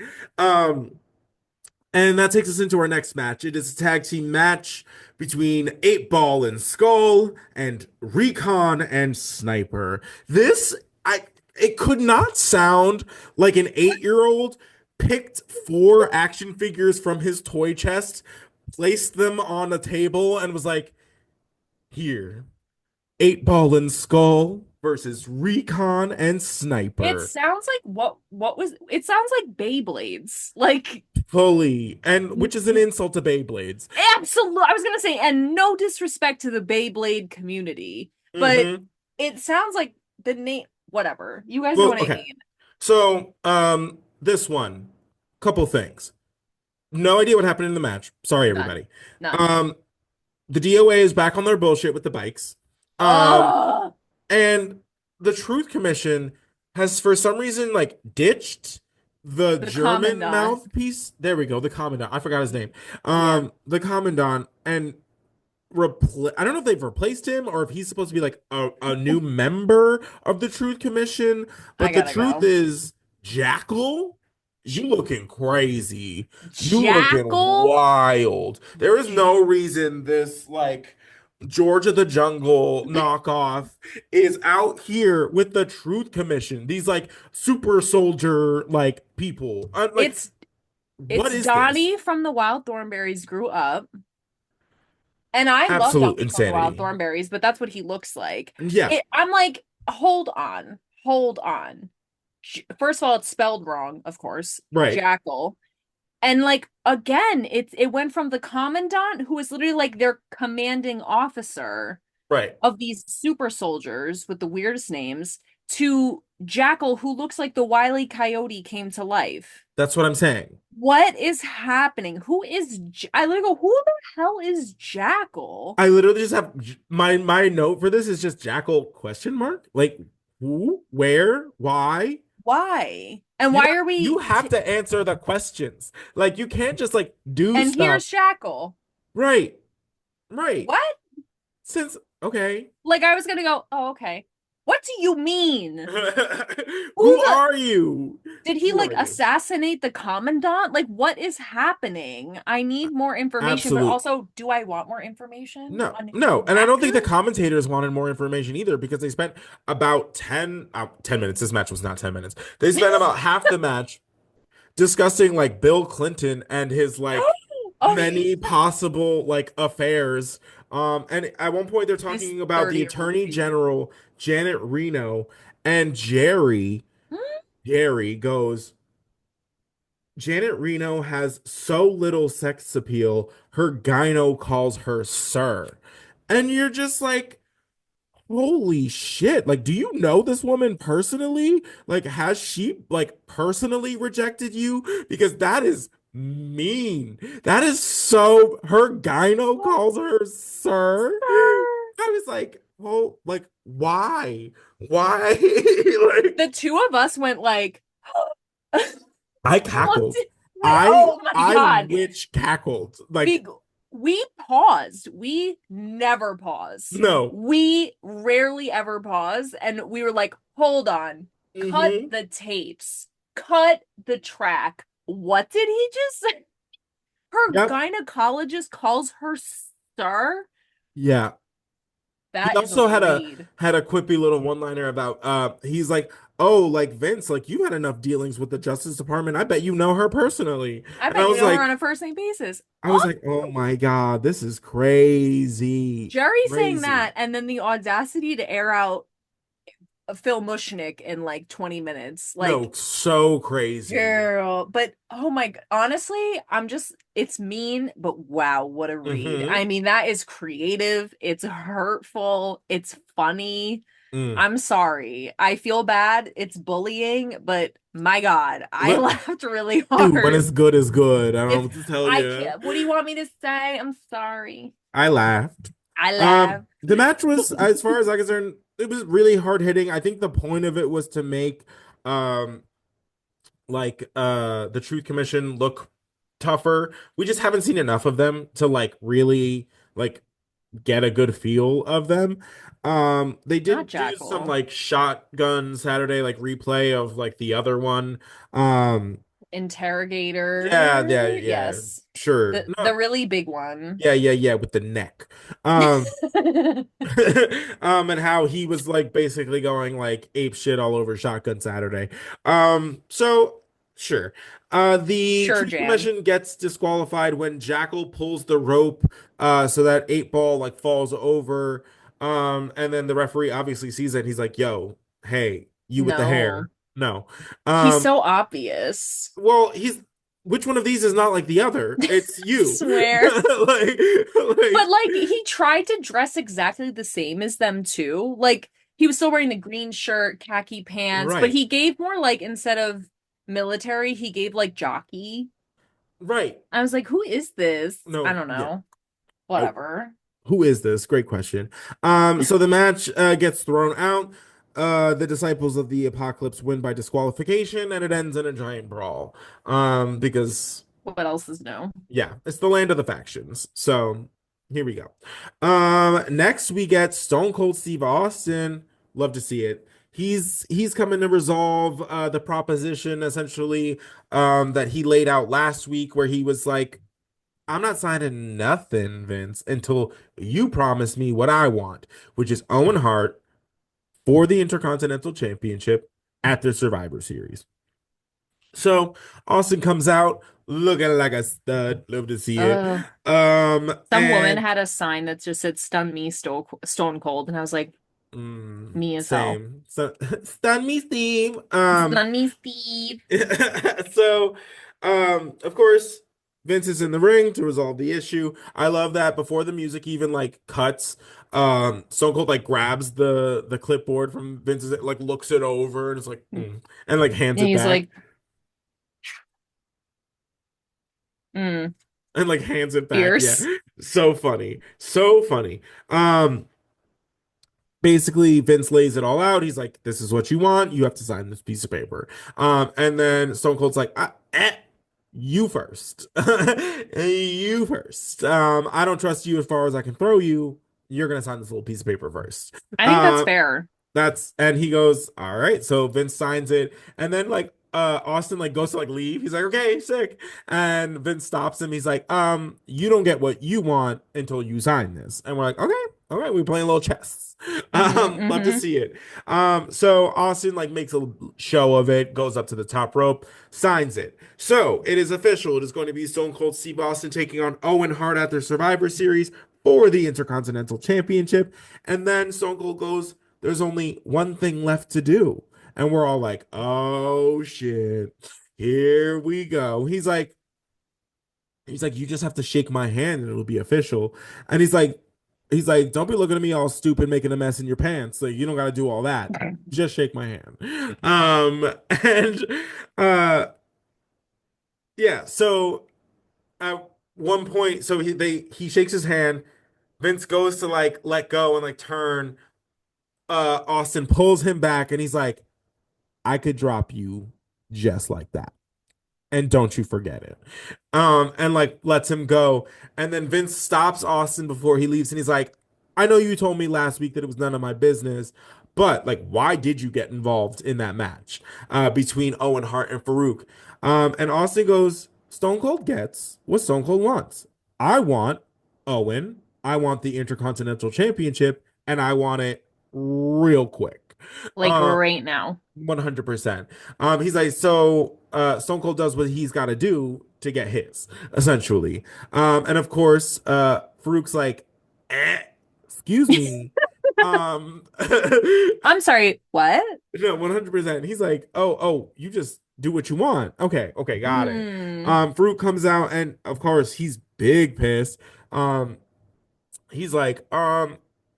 And that takes us into our next match. It is a tag team match between 8-Ball and Skull and Recon and Sniper. It could not sound like an 8-year-old picked 4 action figures from his toy chest, placed them on a table, and was like, here, 8-Ball and Skull versus Recon and Sniper. It sounds like it sounds like Beyblades. Like fully, and which is an insult to Beyblades. Absolutely. I was gonna say, and no disrespect to the Beyblade community, but it sounds like the name, whatever. You guys know what I mean. So, this one, couple things. No idea what happened in the match. Sorry, everybody. None. The DOA is back on their bullshit with the bikes. And the Truth Commission has, for some reason, like, ditched the German Commandant. mouthpiece. There we go, the Commandant. I forgot his name. The Commandant, and I don't know if they've replaced him or if he's supposed to be like a new member of the Truth Commission. But the truth is, Jackal, you looking crazy. You looking wild. There is no reason this like George of the Jungle knockoff is out here with the Truth Commission. These like super soldier like people. It's Donnie from the Wild Thornberries grew up. And I love Donnie from the Wild Thornberries, but that's what he looks like. Yeah. I'm like, hold on. First of all, it's spelled wrong, of course. Right. Jackal. And like again, it went from the Commandant, who is literally like their commanding officer, right, of these super soldiers with the weirdest names, to Jackal, who looks like the Wile E. Coyote came to life. That's what I'm saying. What is happening? I literally go, who the hell is Jackal? I literally just have my note for this is just Jackal question mark. Like who, where, why? Why? And why are we? You have to answer the questions. Like you can't just like do and stuff. Here's Jackal. Right. What? Okay. Like I was gonna go, oh, okay. What do you mean? Who are you? Did he Who like are you? assassinate the commandant? Like, what is happening? I need more information, but Absolute. also, do I want more information No, on no. And I that don't think the guy? commentators wanted more information either because they spent about 10 minutes. This match was not 10 minutes. They spent about half the match discussing like Bill Clinton and his like Oh, many possible like affairs. And at one point they're his talking about the 30-year-old Attorney feud. General Janet Reno and Jerry goes, Janet Reno has so little sex appeal, her gyno calls her sir. And you're just like, holy shit. Like, do you know this woman personally? Like, has she like personally rejected you? Because that is mean. That is so her gyno calls her sir. I was like, oh, like, why? Why? Like, The two of us went like, I what cackled. did I oh my I God. witch cackled. Like, We paused. We never pause. no. We rarely ever pause. And we were like, hold on. Cut Mm-hmm. the tapes. Cut the track. What did he just say? Her Yep. gynecologist calls her sir? Yeah. He That is a also read. had a quippy little one-liner about he's like, "Oh, like Vince, like you've had enough dealings with the Justice Department. I bet you know her personally." I And I bet you was know her on like, a first name basis. Oh, "Oh my God, this is crazy. Jerry saying Crazy." that, and then the audacity to air out Phil Mushnik in like 20 minutes. No, Like, so crazy. girl, but oh my, honestly, it's mean, but wow, what a read. Mm-hmm. I mean, that is creative, it's hurtful, it's funny. Mm. I'm sorry. I feel bad. It's bullying, but my God, I Look, laughed really dude, when hard. it's good, it's good. I don't know It's, what to tell I you. can't, what do you want me to say? I'm sorry. I laughed. I laughed. The match was, as far as I'm concerned, it was really hard hitting. I think the point of it was to make um the Truth Commission look tougher. We just haven't seen enough of them to like really like get a good feel of them. They Not did do some Jackal. like shotgun Saturday like replay of like the other one. Um Interrogator. yeah, Yes. sure. The No, really big one. yeah, with the neck. Um and how he was like basically going like ape shit all over Shotgun Saturday. So sure. The Sure, Truth Jan. Commission gets disqualified when Jackal pulls the rope so that 8 Ball like falls over. And then the referee obviously sees it. He's like, yo, hey, you with the No. hair. No. He's Um, so obvious. well, he's which one of these is not like the other? It's you. Swear. But Like like he tried to dress exactly the same as them too. Like he was still wearing the green shirt, khaki pants, but right. he gave more like instead of military, he gave like jockey. Right. I was like, who is this? I No, don't yeah. know. Oh, Whatever. who is this? Great question. So the match gets thrown out. The disciples of the apocalypse win by disqualification, and it ends in a giant brawl. Because What else is new? yeah, it's the land of the factions. So here we go. Next we get Stone Cold Steve Austin. Love to see it. He's coming to resolve the proposition essentially that he laid out last week, where he was like, I'm not signing nothing, Vince, until you promise me what I want, which is Owen Hart for the Intercontinental Championship at the Survivor Series. So Austin comes out looking like a stud. Love to see it. Uh, some woman And had a sign that just said "Stun me, Stone Cold," and I was like, "Me as hell." same. So stun me, Steve. Stun me, Steve. So, of course, Vince is in the ring to resolve the issue. I love that before the music even like cuts, Stone Cold like grabs the clipboard from Vince's, like looks it over and it's like, and like hands And it he's back like, mm, and like hands it back. Yeah, fierce. so funny, so funny. Basically Vince lays it all out. He's like, this is what you want, you have to sign this piece of paper. And then Stone Cold's like, you first. You first. I don't trust you as far as I can throw you. You're gonna sign this little piece of paper first. I think that's um fair. and he goes, all right. So Vince signs it, and then like Austin like goes to like leave. He's like, okay, sick. And Vince stops him. He's like, you don't get what you want until you sign this. And we're like, okay, all right, we're playing a little chess. Love to Hmm. see it. So Austin like makes a show of it, goes up to the top rope, signs it. So it is official. It is going to be Stone Cold Steve Austin taking on Owen Hart at their Survivor Series for the Intercontinental Championship. And then Stone Cold goes, there's only one thing left to do. And we're all like, oh shit, here we go. He's like, you just have to shake my hand and it'll be official. And he's like, don't be looking at me all stupid, making a mess in your pants. Like, you don't got to do all that. Just shake my hand. And uh, yeah. So at one point, so he shakes his hand. Vince goes to like let go and like turn. Austin pulls him back, and he's like, I could drop you just like that. And don't you forget it. And like lets him go. And then Vince stops Austin before he leaves, and he's like, I know you told me last week that it was none of my business, but like, why did you get involved in that match between Owen Hart and Farouk? And Austin goes, Stone Cold gets what Stone Cold wants. I want Owen. I want the Intercontinental Championship, and I want it real quick. Like Um, right now. 100%. He's like, Stone Cold does what he's got to do to get his, essentially. And of course, Farouk's like, excuse me. Um, I'm sorry, what? no, 100%. He's like, oh, you just do what you want. Okay, okay, got it. Hmm. Farouk comes out, and of course, he's big pissed. Um, he's like, no,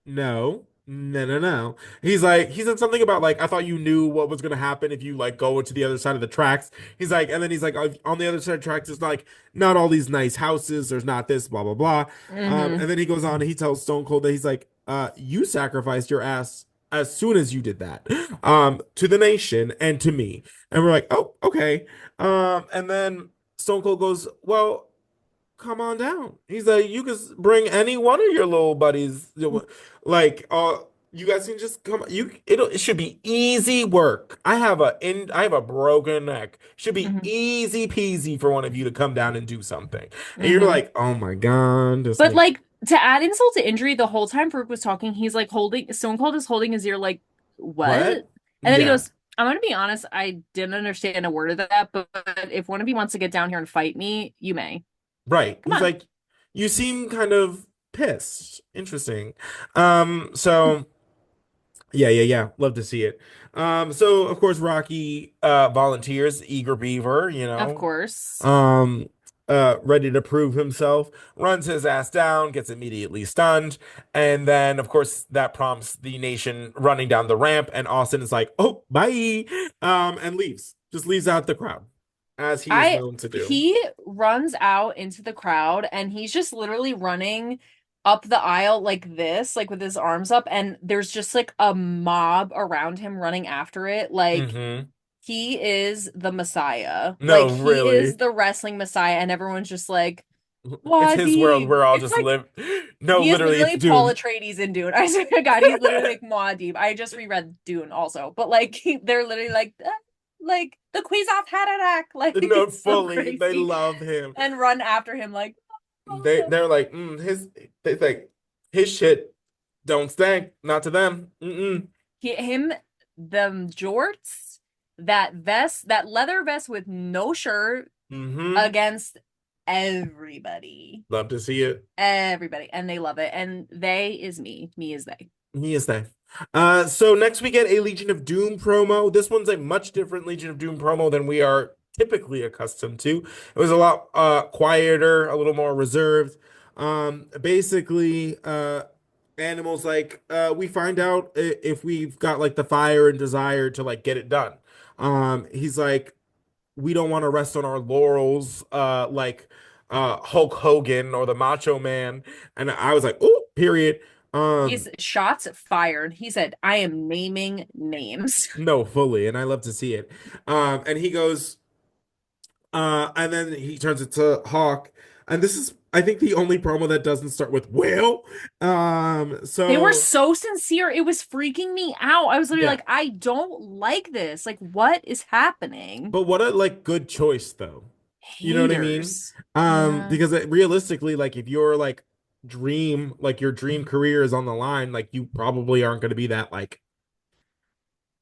no, no, no. He said something about like, I thought you knew what was gonna happen if you like go to the other side of the tracks. He's like, and then he's like, on the other side of the tracks, there's like not all these nice houses. There's not this, blah blah blah. Hmm. And then he goes on and he tells Stone Cold that he's like, you sacrificed your ass as soon as you did that, to the nation and to me. And we're like, oh, okay. And then Stone Cold goes, well, come on down. He's like, you can bring any one of your little buddies. Like, you guys can just come. It should be easy work. I have a broken neck. Should be Hmm. easy peasy for one of you to come down and do something. And you're Hmm. like, oh my God, this But makes like to add insult to injury, the whole time Farouk was talking, he's like holding Stone Cold is holding his ear like, what? what? And then he Yeah, goes, I'm gonna be honest, I didn't understand a word of that, but if one of you wants to get down here and fight me, you may. right. Come He's on. like, you seem kind of pissed. Interesting. So yeah, yeah, yeah. Love to see it. So of course Rocky volunteers, eager beaver, Of course. um ready to prove himself, runs his ass down, gets immediately stunned, and then of course that prompts the nation running down the ramp, and Austin is like, oh, bye, and leaves. Just leaves out the crowd, as he is I known to do. he runs out into the crowd and he's just literally running up the aisle like this, like with his arms up, and there's just like a mob around him running after it. Like Hmm. he is the Messiah. Like No, he is really. the wrestling Messiah, and everyone's just like, It's his world. Muad'Dib. We're all It's just like live. No, he is literally, it's literally Paul Dune. Atreides in Dune. I swear to God, he's literally like Muad'Dib. I just reread Dune also, but like they're literally like the Kwisatz Haderach. Like No, it's so fully. They crazy, love him. and run after him like, oh. They're like, they think his shit don't stink. Not to them. Mm-mm. Him, them jorts, that vest, that leather vest with no shirt Mm-hmm. against everybody. Love to see it. Everybody. And they love it. And they is me. Me is they. He is there. So next we get a Legion of Doom promo. This one's a much different Legion of Doom promo than we are typically accustomed to. It was a lot quieter, a little more reserved. Basically, animals like we find out if we've got like the fire and desire to like get it done. He's like, we don't want to rest on our laurels, like Hulk Hogan or the Macho Man. And I was like, oh, period. He's shots fired. He said, I am naming names. No, fully, and I love to see it. And he goes, and then he turns it to Hawk. And this is, I think, the only promo that doesn't start with "well." They were So so sincere. It was freaking me out. I was literally yeah, like, I don't like this. Like, what is happening? but what a like good choice though. You know what I mean? Haters. Yeah. Because realistically, like if you're like your dream career is on the line, like you probably aren't going to be that like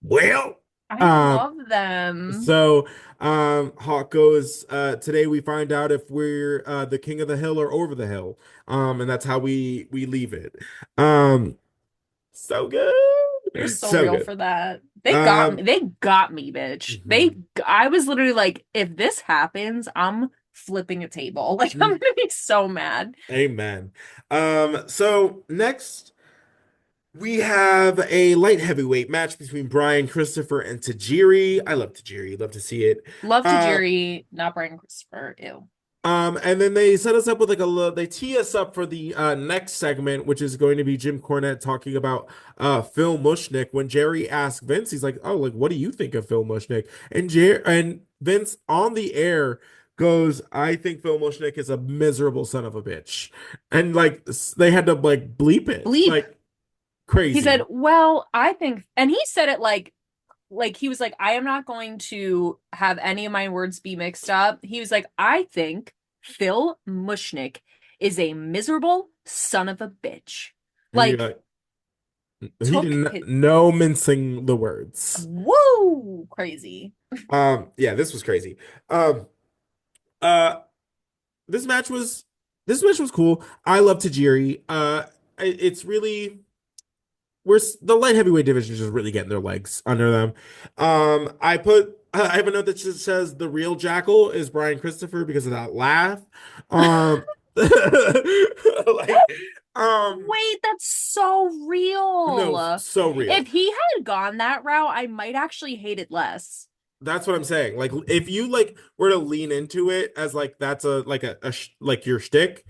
well. I Um, love them. so Hawk goes, today we find out if we're the king of the hill or over the hill. And that's how we leave it. Um, so good. They're so So real good. for that. They got Um, me. They got me, bitch. mhm. I was literally like, if this happens, I'm flipping a table. Like, I'm gonna be so mad. Amen. So next we have a light heavyweight match between Brian Christopher and Tajiri. I love Tajiri. Love to see it. Love Uh, Tajiri, not Brian Christopher. Ew. and then they set us up with like they tee us up for the next segment, which is going to be Jim Cornette talking about Phil Mushnik. When Jerry asked Vince, he's like, "Oh, like what do you think of Phil Mushnik?" And Vince on the air goes, "I think Phil Mushnik is a miserable son of a bitch," and like they had to like bleep it, Bleep. like crazy. He said, well, I think, and he said it like he was like, I am not going to have any of my words be mixed up. He was like, I think Phil Mushnik is a miserable son of a bitch. Like, He took didn't his, no mincing the words. woo, crazy. Yeah, this was crazy. Um, uh, this match was cool. I love Tajiri. It's really the light heavyweight division is just really getting their legs under them. I have a note that just says the real Jackal is Brian Christopher because of that laugh. Um, like, Wait, that's so no, real. so real. If he had gone that route, I might actually hate it less. That's what I'm saying. Like, if you like were to lean into it as like that's like your shtick,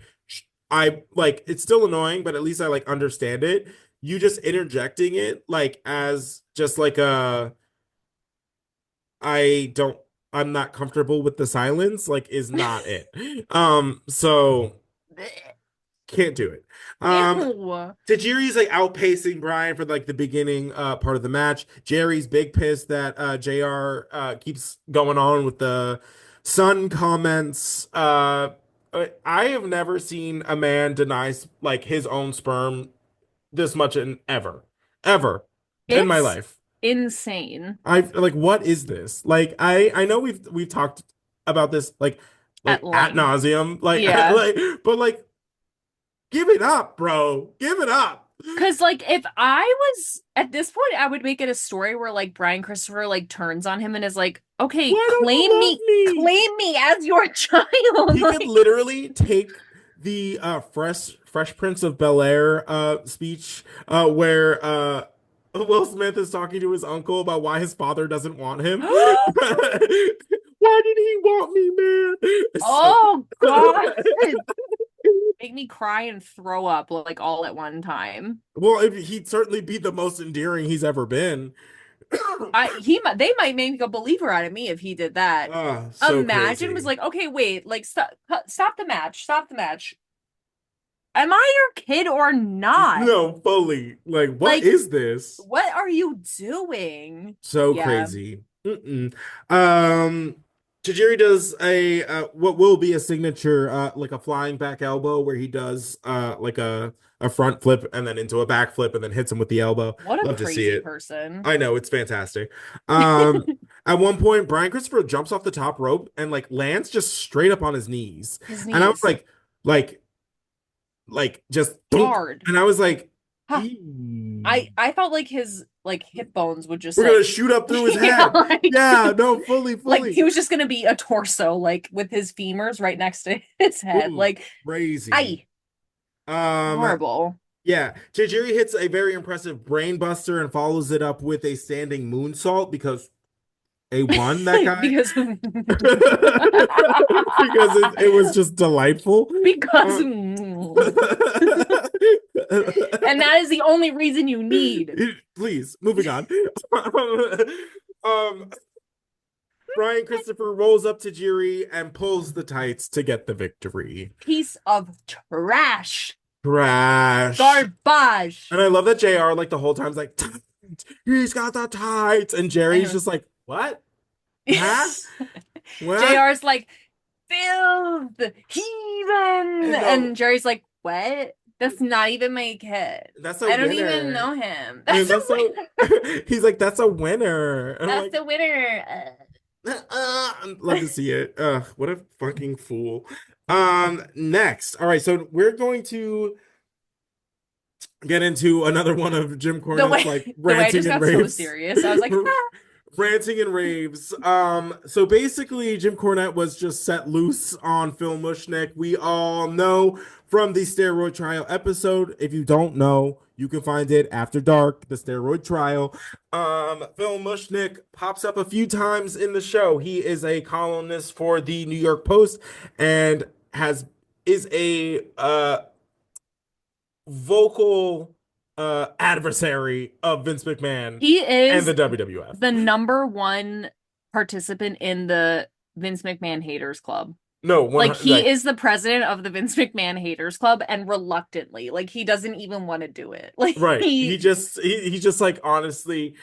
I like it's still annoying, but at least I like understand it. You just interjecting it like as just like I don't I'm not comfortable with the silence like is not it. So can't do it. Ew. Tajiri's like outpacing Brian for like the beginning part of the match. Jerry's big piss that JR keeps going on with the son comments. I have never seen a man deny like his own sperm this much in ever in my It's life. insane I like what is this? Like I know we've talked about this at at length. nauseum Yeah. like but like give it up, bro. Give it up. Because, like, if I was at this point, I would make it a story where, like, Brian Christopher, like, turns on him and is like, okay, Why don't you love me? claim me as your child. He Like, could literally take the Fresh Prince of Bel-Air speech where Will Smith is talking to his uncle about why his father doesn't want him. Why did he want me, man? oh, God. Make me cry and throw up, like, all at one time. Well, he'd certainly be the most endearing he's ever been. They might make a believer out of me if he did that. So Imagine crazy. was like, okay, wait, like, stop the match. Stop the match. Am I your kid or not? No, fully. Like, what Like, is this? What are you doing? So Yeah. crazy. Tajiri does a what will be a signature like a flying back elbow where he does like a front flip and then into a back flip and then hits him with the elbow. What a Love to see crazy it. person. I know it's fantastic. At one point Brian Christopher jumps off the top rope and like lands just straight up on his knees. His And I was knees. like just thunk. Hard. And I was like Huh. "Eee." I felt like his like hip bones would just We're like gonna shoot up through his Yeah, head. like- Yeah, no, fully. like he was just gonna be a torso, like with his femurs right next to his head. Ooh, Like crazy. horrible. Yeah, Tajiri hits a very impressive brain buster and follows it up with a standing moonsault because A1 that guy because because it was just delightful. because and that is the only reason you need. Please, moving on. Brian Christopher rolls up to Tajiri and pulls the tights to get the victory. Piece of trash. Trash. Garbage. And I love that JR, like, the whole time is like, he's got the tights. And Jerry's just like, what? Huh? What? JR's like, filth, heathen. And Jerry's like, what? That's not even my kid. That's a I don't winner. even know him. That's he's like, that's a winner. And That's the winner. love to see it. What a fucking fool. Next. All right, so we're going to get into another one of Jim Cornette's like ranting and raves. So serious. I was like, ranting and raves. So basically, Jim Cornette was just set loose on Phil Mushnik. We all know from the steroid trial episode. If you don't know, you can find it after dark, the steroid trial. Phil Mushnik pops up a few times in the show. He is a columnist for the New York Post and is a vocal adversary of Vince McMahon. He is and the WWF. The number one participant in the Vince McMahon haters club. No, like he is the president of the Vince McMahon haters club, and reluctantly, like he doesn't even want to do it. Like right, he just like honestly,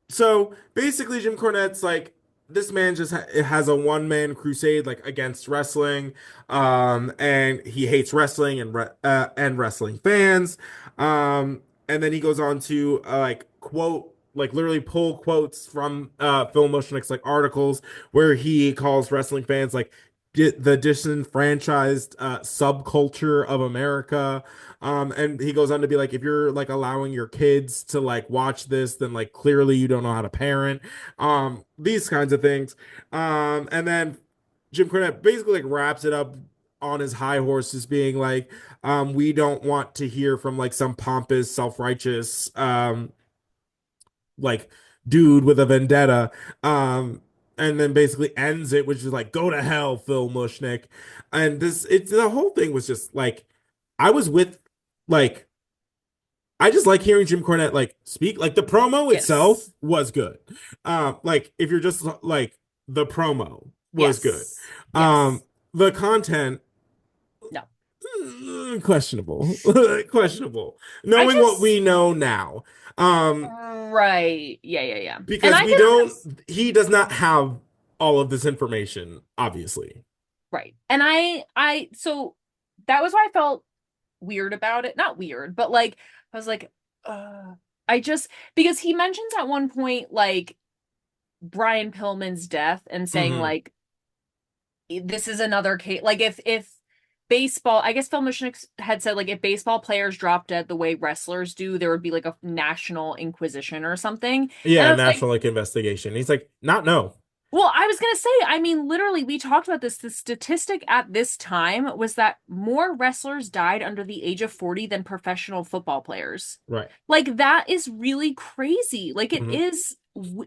so basically, Jim Cornette's like, this man just has a one-man crusade like against wrestling, and he hates wrestling and wrestling fans, and then he goes on to like quote. Like literally pull quotes from Phil Mushnik's like articles where he calls wrestling fans like the disenfranchised subculture of America. And he goes on to be like, if you're like allowing your kids to like watch this, then like clearly you don't know how to parent. These kinds of things. And then Jim Cornette basically like wraps it up on his high horse as being like, we don't want to hear from like some pompous, self-righteous like dude with a vendetta, and then basically ends it, which is like, go to hell, Phil Mushnik. And the whole thing was just like, I was with like, I just like hearing Jim Cornette like speak. Like the promo itself was good. Like if you're just like, the promo was good. The content, questionable. Questionable, knowing what we know now. Right, yeah, because he does not have all of this information, obviously, right. And I so that was why I felt weird about it. Not weird, but like I was like, I just, because he mentions at one point like Brian Pillman's death and saying like, this is another case. Like if baseball, I guess Phil Mushnik had said like, if baseball players drop dead the way wrestlers do, there would be like a national inquisition or something. Yeah, a national like investigation. He's like, no. Well, I was gonna say, I mean, literally, we talked about this. The statistic at this time was that more wrestlers died under the age of 40 than professional football players. Right. Like that is really crazy. Like it is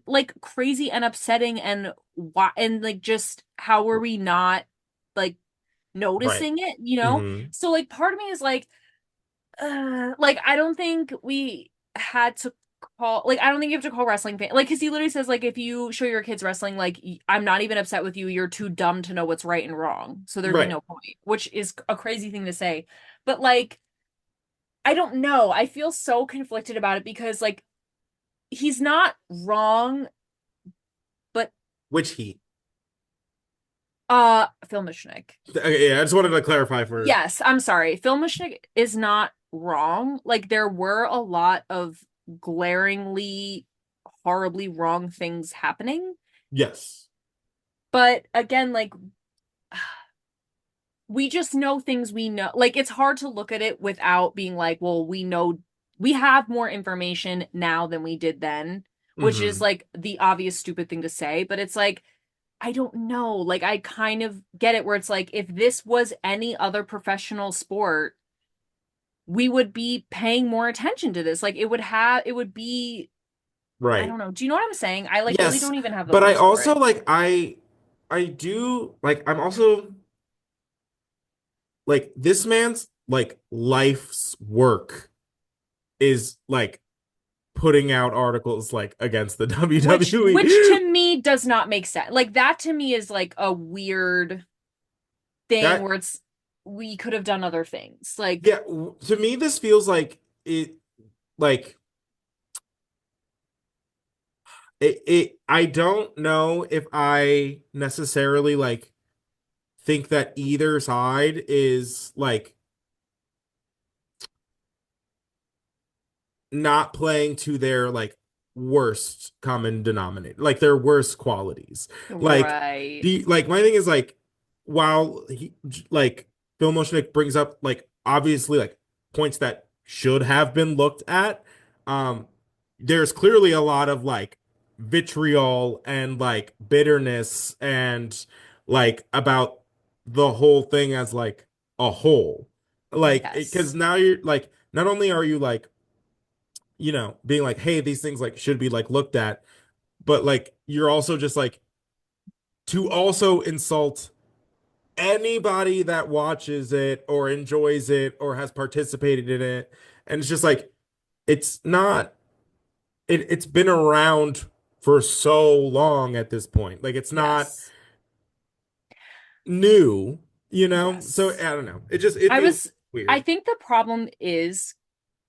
like crazy and upsetting, and why, and like just how were we not like noticing it, you know? So like part of me is like I don't think we had to call, like I don't think you have to call wrestling fan, like because he literally says like, if you show your kids wrestling, like I'm not even upset with you, you're too dumb to know what's right and wrong, so there'd be no point, which is a crazy thing to say. But like I don't know, I feel so conflicted about it because like he's not wrong, but Phil Mushnik. Yeah, I just wanted to clarify for. Yes, I'm sorry. Phil Mushnik is not wrong. Like there were a lot of glaringly, horribly wrong things happening. Yes. But again, like we just know things we know. Like it's hard to look at it without being like, well, we know, we have more information now than we did then, which is like the obvious stupid thing to say, but it's like, I don't know. Like, I kind of get it where it's like, if this was any other professional sport, we would be paying more attention to this. Like, it would be, right. I don't know. Do you know what I'm saying? I like really don't even have the But I words also for it. like, I do, like, I'm also, like, this man's, like, life's work is, like, putting out articles like against the Which WWE. to me does not make sense. Like that to me is like a weird thing That where it's we could have done other things. Like yeah, to me this feels like it I don't know if I necessarily like think that either side is like not playing to their like worst common denominator, like their worst qualities. Like right. the like my thing is like while he like Bill Moshnick brings up like obviously like points that should have been looked at, um there's clearly a lot of like vitriol and like bitterness and like about the whole thing as like a whole. Like because Yes. now you're like not only are you like being like, hey, these things like should be like looked at, but like you're also just like to also insult anybody that watches it or enjoys it or has participated in it. And it's just like it's not it's been around for so long at this point. Like it's not Yes. new, So Yes. I don't know. It I feels was I weird. think the problem is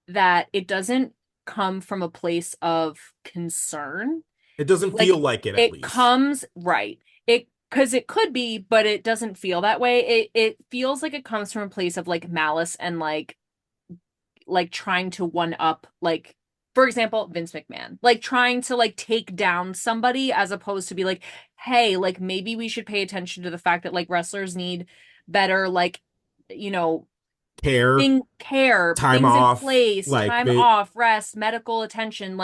that it doesn't come from a place of concern. It doesn't feel Like like it at it least. comes right. It because it could be, but it doesn't feel that way. It feels like it comes from a place of like malice and like trying to one up like for example Vince McMahon like trying to like take down somebody as opposed to be like hey like maybe we should pay attention to the fact that like wrestlers need better like you know Care, time things in off, place like time they off rest medical attention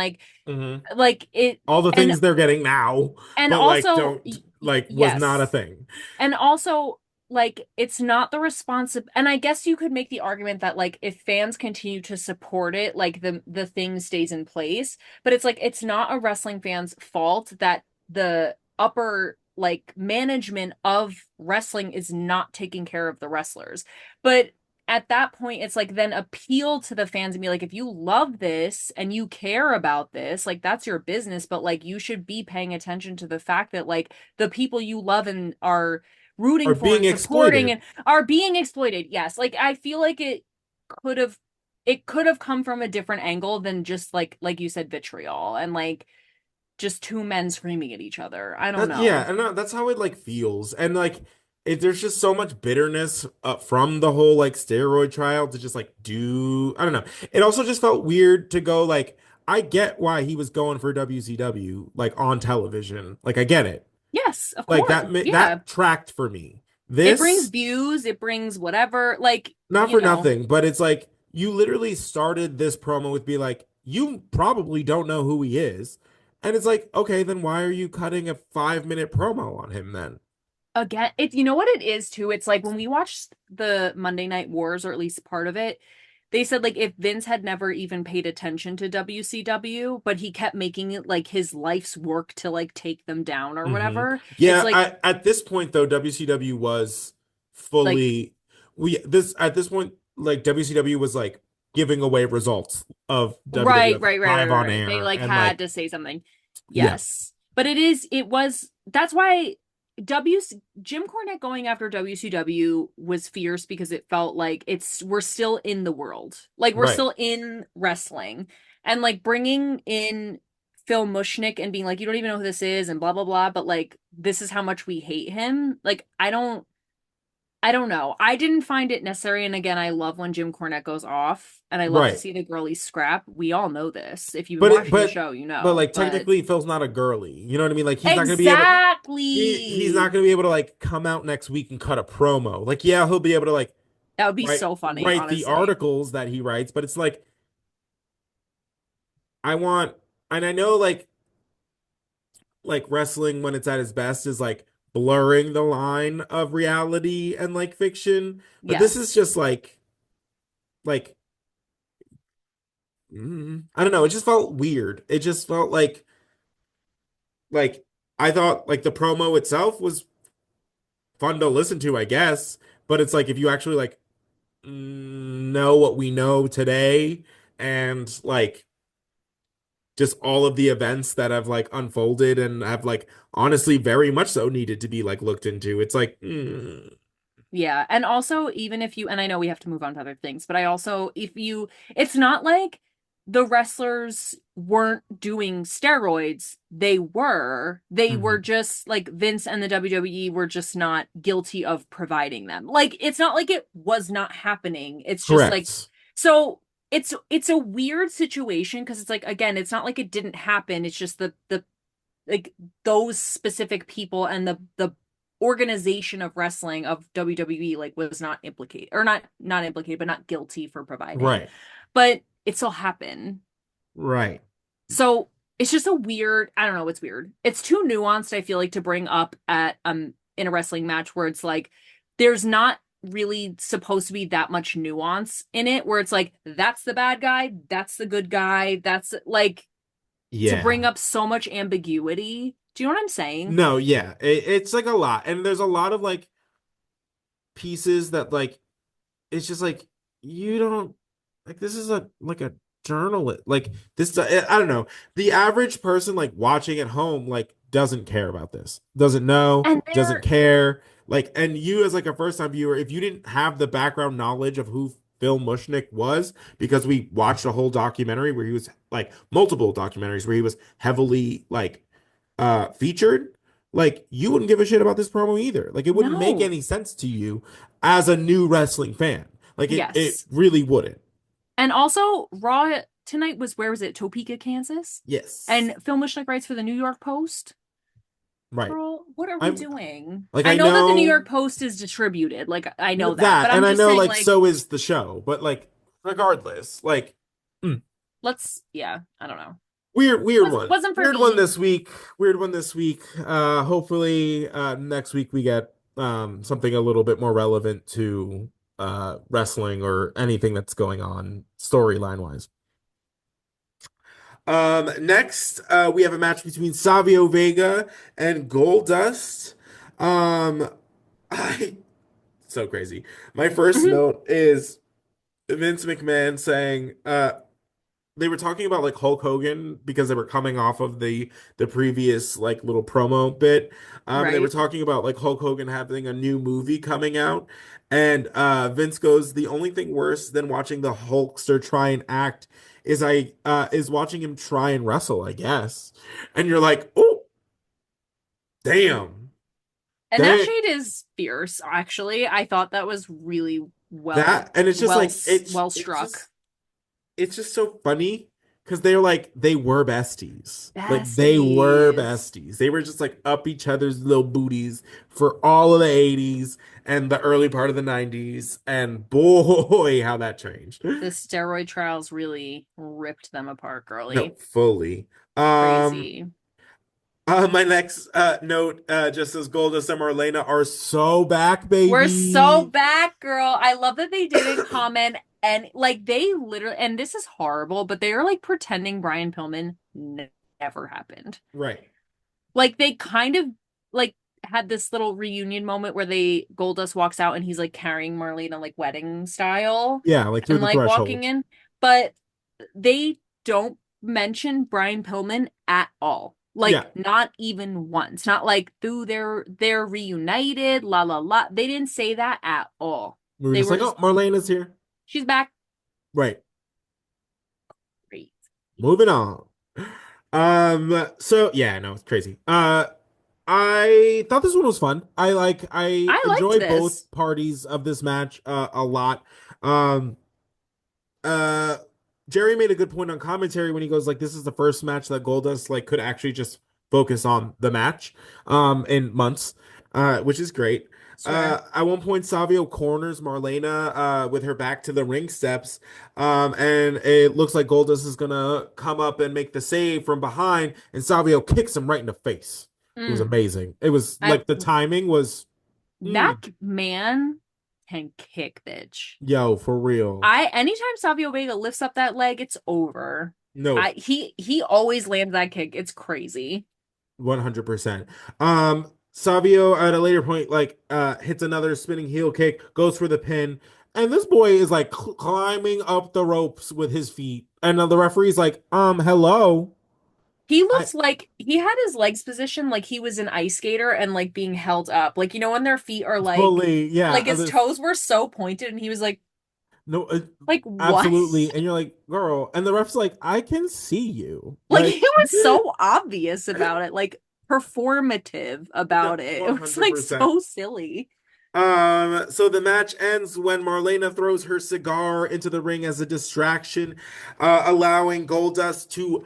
mhm. like it All the and things they're getting now, and but like also don't like was not a yes thing. and also, like, it's not the responsibility. And I guess you could make the argument that, like, if fans continue to support it, like the thing stays in place. But it's like it's not a wrestling fan's fault that the upper like management of wrestling is not taking care of the wrestlers. But at that point, it's like then appeal to the fans and be like, if you love this and you care about this, like that's your business. But like you should be paying attention to the fact that like the people you love and are rooting Are for being and supporting exploited. and are being exploited. Yes. Like I feel like could have it could have come from a different angle than just like you said vitriol and like just two men screaming at each other. I don't That yeah, know. and that's how it like feels. And like there's just so much bitterness from the whole like steroid trial to just like do I don't know. It also just felt weird to go like I get why he was going for WCW like on television. Like I get it. Yes, of Like course. Yeah. that tracked for me. It brings This views, it brings whatever. Like, not for nothing, but it's like you literally started this promo with be like, you probably don't know who he is. And it's like, okay, then why are you cutting a 5 minute promo on him then? again, it you know what it is too? It's like when we watched the Monday Night Wars, or at least part of it, they said like if Vince had never even paid attention to WCW, but he kept making it like his life's work to like take them down or Hmm. whatever. It's Yeah, like at this point though, WCW was like fully we this at this point, like WCW was like giving away results of right, WWF right, right, right, live on right. They air like and had like to say something. yeah. Yes. But it was that's why W Jim Cornette going after WCW was fierce because it felt like we're still in the world. Like we're Right. still in wrestling. And like bringing in Phil Mushnick and being like you don't even know who this is and blah blah blah, but like this is how much we hate him. Like I don't know. I didn't find it necessary. And again, I love when Jim Cornette goes off and I love to Right. see the girlies scrap. We all know this. If you've been But it watching the show, you but know. like But technically Phil's not a girly. You know what I mean? Like he's not gonna be able he's not exactly. gonna be able to like come out next week and cut a promo. Like yeah, he'll be able to like That would be so funny, write the honestly. articles that he writes, but it's like I want and I know like wrestling when it's at its best is like blurring the line of reality and like fiction, but this is Yes. just like I don't know, it just felt weird. It just felt like I thought like the promo itself was fun to listen to, I guess, but it's like if you actually like know what we know today and like just all of the events that have like unfolded and have like honestly very much so needed to be like looked into. It's like, Yeah. And also, even if you, and I know we have to move on to other things, but I also, if you, it's not like the wrestlers weren't doing steroids. They were mhm. just like Vince and the WWE were just not guilty of providing them. Like, it's not like it was not happening. It's just like, Correct. so it's a weird situation because it's like, again, it's not like it didn't happen. It's just the like those specific people and the organization of wrestling of WWE like was not implicated or not implicated but not guilty for providing. Right. But it still happened. Right. So it's just a weird, I don't know, it's weird. It's too nuanced, I feel like, to bring up at in a wrestling match where it's like there's not really supposed to be that much nuance in it where it's like that's the bad guy, that's the good guy, that's like to Yeah. bring up so much ambiguity. Do you know what I'm saying? No, yeah. It's like a lot. And there's a lot of like pieces that like it's just like you don't like this is a like a journalist like this I don't know. The average person like watching at home like doesn't care about this. Doesn't know, And doesn't they're care. Like and you as like a first time viewer, if you didn't have the background knowledge of who Phil Mushnik was, because we watched a whole documentary where he was like multiple documentaries where he was heavily like featured, like you wouldn't give a shit about this promo either. Like it wouldn't make no. any sense to you as a new wrestling fan. Like it Yes. really wouldn't. And also, Raw tonight was where was it? Topeka, Kansas? Yes. And Phil Mushnick writes for the New York Post. Right. Girl, what are we I'm doing? like I I know that the New know York Post is distributed. Like I know that, that but and I'm I just know saying like like so is the show, but like regardless, like mm, let's yeah, I don't know. weird one. Wasn't for Weird one me. this week. Weird one this week. Hopefully next week we get something a little bit more relevant to wrestling or anything that's going on storyline wise. Next, we have a match between Savio Vega and Goldust. Um, I so crazy. My first Mhm. note is Vince McMahon saying, they were talking about like Hulk Hogan because they were coming off of the previous like little promo bit. And they were Right. talking about like Hulk Hogan having a new movie coming out. And Vince goes, the only thing worse than watching the Hulkster try and act is watching him try and wrestle, I guess. And you're like, oh, damn. And that That shade is fierce, actually. I thought that was really that and it's just like well struck. it's just so funny because they're like they were besties. Like they were Besties. besties. They were just like up each other's little booties for all of the 80s and the early part of the 90s. And boy, how that changed. The steroid trials really ripped them apart, No, girly. fully. Um Crazy. my next note just says Goldust and Marlena are so back, We're so baby. back, girl. I love that they didn't comment and like they literally, and this is horrible, but they are like pretending Brian Pillman never happened. Right. Like they kind of like had this little reunion moment where they Goldust walks out and he's like carrying Marlena like wedding style Yeah, like through and the like walking threshold. in, but they don't mention Brian Pillman at all. Yeah. Like not even once. Not like through they're reunited, la la la. They didn't say that at all. We were They just were like, oh, just Marlena's here. she's back. Right. Great. Moving on. So yeah, no, it's crazy. I thought this one was fun. I I liked enjoy this. both parties of this match a lot. Um uh Jerry made a good point on commentary when he goes like this is the first match that Goldust like could actually just focus on the match in months, which is great. Swear. At one point Savio corners Marlena with her back to the ring steps, and it looks like Goldust is gonna come up and make the save from behind, and Savio kicks him right in the face. It was Mm. amazing. It was I like the timing was that mm, man can kick, bitch. yo, for real. I anytime Savio Vega lifts up that leg, it's over. No, He always lands that kick. It's crazy. 100%. Savio at a later point like hits another spinning heel kick, goes for the pin, and this boy is like climbing up the ropes with his feet. And the referee's like, hello. He I looked like he had his legs positioned like he was an ice skater and like being held up. Like, when their feet are fully, yeah, like his toes were so pointed and he was no, like, what? absolutely. And you're like, girl, and the ref's like, I can see you. Like Like, he was so obvious about it, like performative no, about it. It was like 100%. so silly. So the match ends when Marlena throws her cigar into the ring as a distraction, allowing Goldust to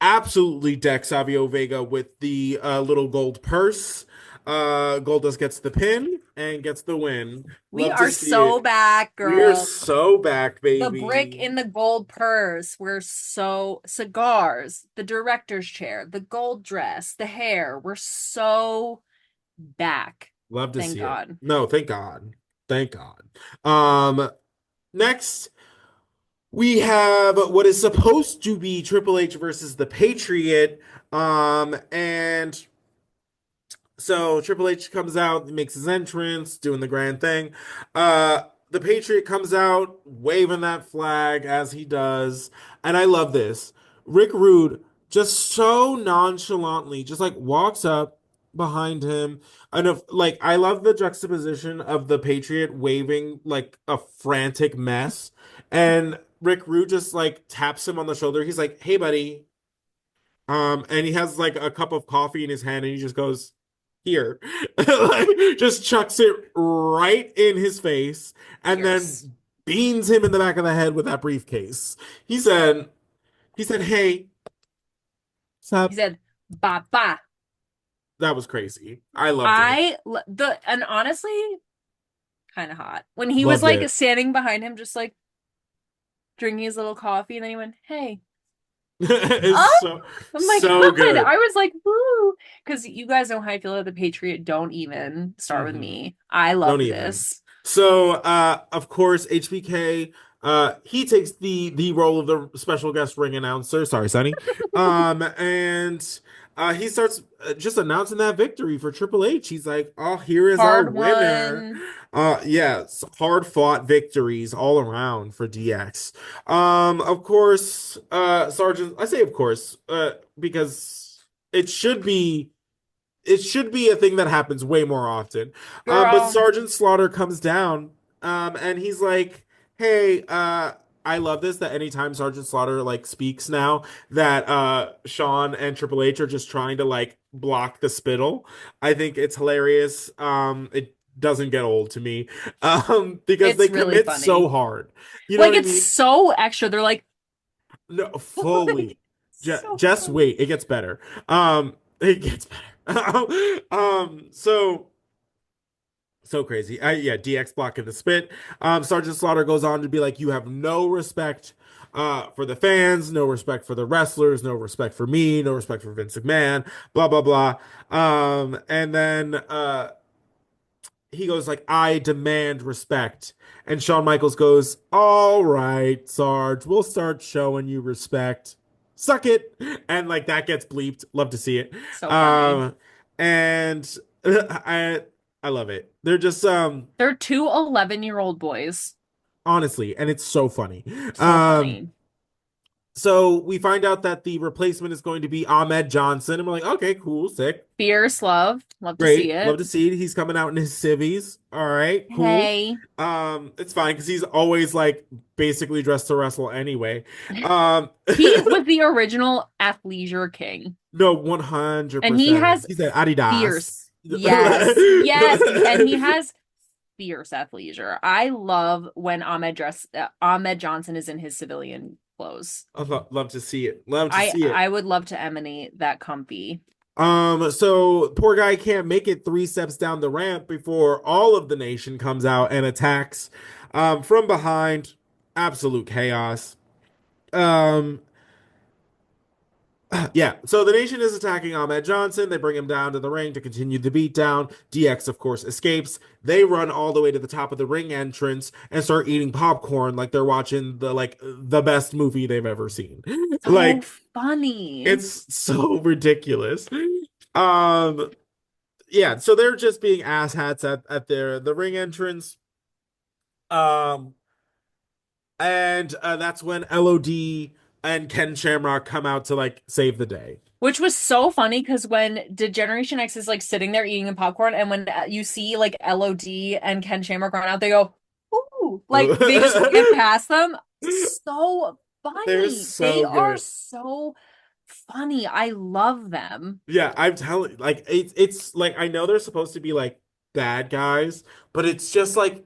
absolutely deck Savio Vega with the little gold purse. Goldust gets the pin and gets the win. We Love to are see so it. back, We're girl. so back, The brick baby. in the gold purse. We're so cigars, the director's chair, the gold dress, the hair. We're so back. Love to Thank see it. God. No, thank God. Thank God. Um, Next, we have what is supposed to be Triple H versus the Patriot. And so Triple H comes out, makes his entrance, doing the grand thing. The Patriot comes out, waving that flag as he does. And I love this. Rick Rude just so nonchalantly just like walks up behind him. And if like I love the juxtaposition of the Patriot waving like a frantic mess. And Rick Rude just like taps him on the shoulder. He's like, "Hey buddy." And he has like a cup of coffee in his hand and he just goes, "Here." Like, just chucks it right in his face and Fierce. then beans him in the back of the head with that briefcase. He said, "Hey, He sup?" said, "Ba ba." That was crazy. I loved it. And honestly, kind of hot when he was Loved like it. standing behind him, just like drinking his little coffee, and then he went, "Hey." It's Oh my so God. good. I was like, woo. Because you guys know how I feel about the Patriot. Don't even start with Mhm. me. I Don't loved even. this. So, of course, HBK, he takes the role of the special guest ring announcer. Sorry, Sonny. And he starts just announcing that victory for Triple H. He's like, "Oh, here is our Hard winner." one. Yes, hard fought victories all around for DX. Of course, Sergeant. I say, of course, because it should be it should be a thing that happens way more often. But Girl. Sergeant Slaughter comes down, and he's like, "Hey, I love this that anytime Sergeant Slaughter like speaks now, that Shawn and Triple H are just trying to like block the spittle. I think it's hilarious. It doesn't get old to me, because they It's really commit so funny. hard. You know Like, what I it's mean? so extra. They're like, No, like, fully. so Just funny. wait, it gets better. It gets better. So crazy. Yeah, DX blocking the spit. Sergeant Slaughter goes on to be like, "You have no respect for the fans, no respect for the wrestlers, no respect for me, no respect for Vince McMahon, blah blah blah." And then he goes like, "I demand respect." And Shawn Michaels goes, "All right, Sarge, we'll start showing you respect. Suck it." And like that gets bleeped. Love to see it. So funny. Um, and I love it. They're just They're two 11-year-old boys. honestly, and it's so funny. So Um, funny. so we find out that the replacement is going to be Ahmed Johnson, and we're like, okay, cool, sick. Fierce love. Love to see Great. Love it. to see it. He's coming out in his civvies. All right, cool. Hey. It's fine because he's always like basically dressed to wrestle anyway. Um, He was the original athleisure king. no, And he 100%. has He said Adidas. fierce. Yes. Yes. And he has fierce athleisure. I love when Ahmed Johnson is in his civilian clothes. Love to see it. Love to I see it. I would love to emanate that comfy. So poor guy can't make it 3 steps down the ramp before all of the nation comes out and attacks from behind. Absolute chaos. Um, yeah, so the nation is attacking Ahmed Johnson. They bring him down to the ring to continue the beatdown. DX, of course, escapes. They run all the way to the top of the ring entrance and start eating popcorn like they're watching the best movie they've ever seen. So Like funny. it's so ridiculous. Um, yeah, so they're just being asshats at the ring entrance. Um, and that's when LOD and Ken Shamrock come out to like save the day. Which was so funny because when Degeneration X is like sitting there eating popcorn, and when you see like LOD and Ken Shamrock run out, they go, ooh, like they just get past them. So They're funny. They so are good. so funny. I love them. Yeah, I'm telling like it's like I know they're supposed to be like bad guys, but it's just like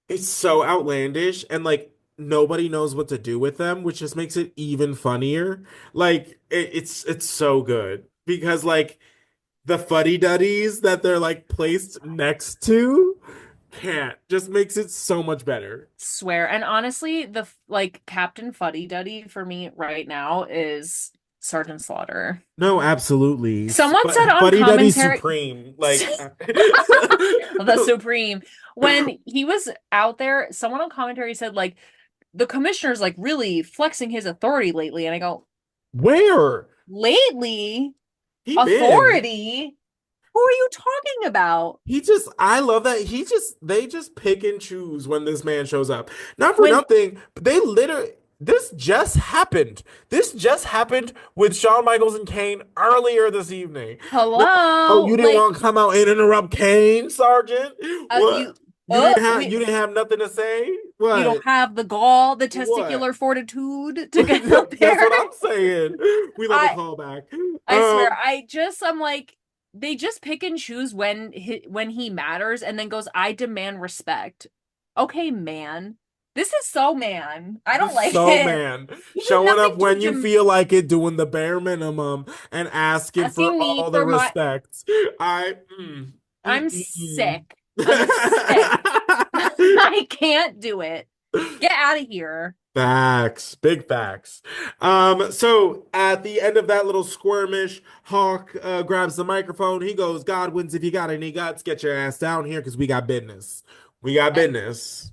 it's so outlandish and like nobody knows what to do with them, which just makes it even funnier. Like it's so good because like the fuddy-duddies that they're like placed next to can't just makes it so much better. Swear. And honestly, the like Captain Fuddy Duddy for me right now is Sergeant Slaughter. No, absolutely. Someone said on Fuddy-duddy commentary, supreme. Like the Supreme, when he was out there, someone on commentary said like the commissioner's like really flexing his authority lately. And I go, where? lately? He been? Authority? Who are you talking about? I love that they just pick and choose when this man shows up. Not for When nothing, but they literally, this just happened. This just happened with Shawn Michaels and Kane earlier this evening. What? Oh, hello, you didn't like want to come out and interrupt Kane, Sergeant? you What? You we didn't have nothing to say? you don't What? have the gall, the What? testicular fortitude to get up That's there. what I'm saying. We love a I callback. I swear, I'm like, they just pick and choose when he matters, and then goes, I demand respect. Okay, man. This is so man. I don't like So it. man, You did showing nothing up to when you feel like it, doing the bare minimum, and asking for asking me all the for my. respect. I'm Mm. sick. I'm sick. I can't do it. Get out of here. Facts, big facts. So at the end of that little skirmish, Hawk grabs the microphone. He goes, "Godwins, if you got any guts, get your ass down here because we got business. We got business."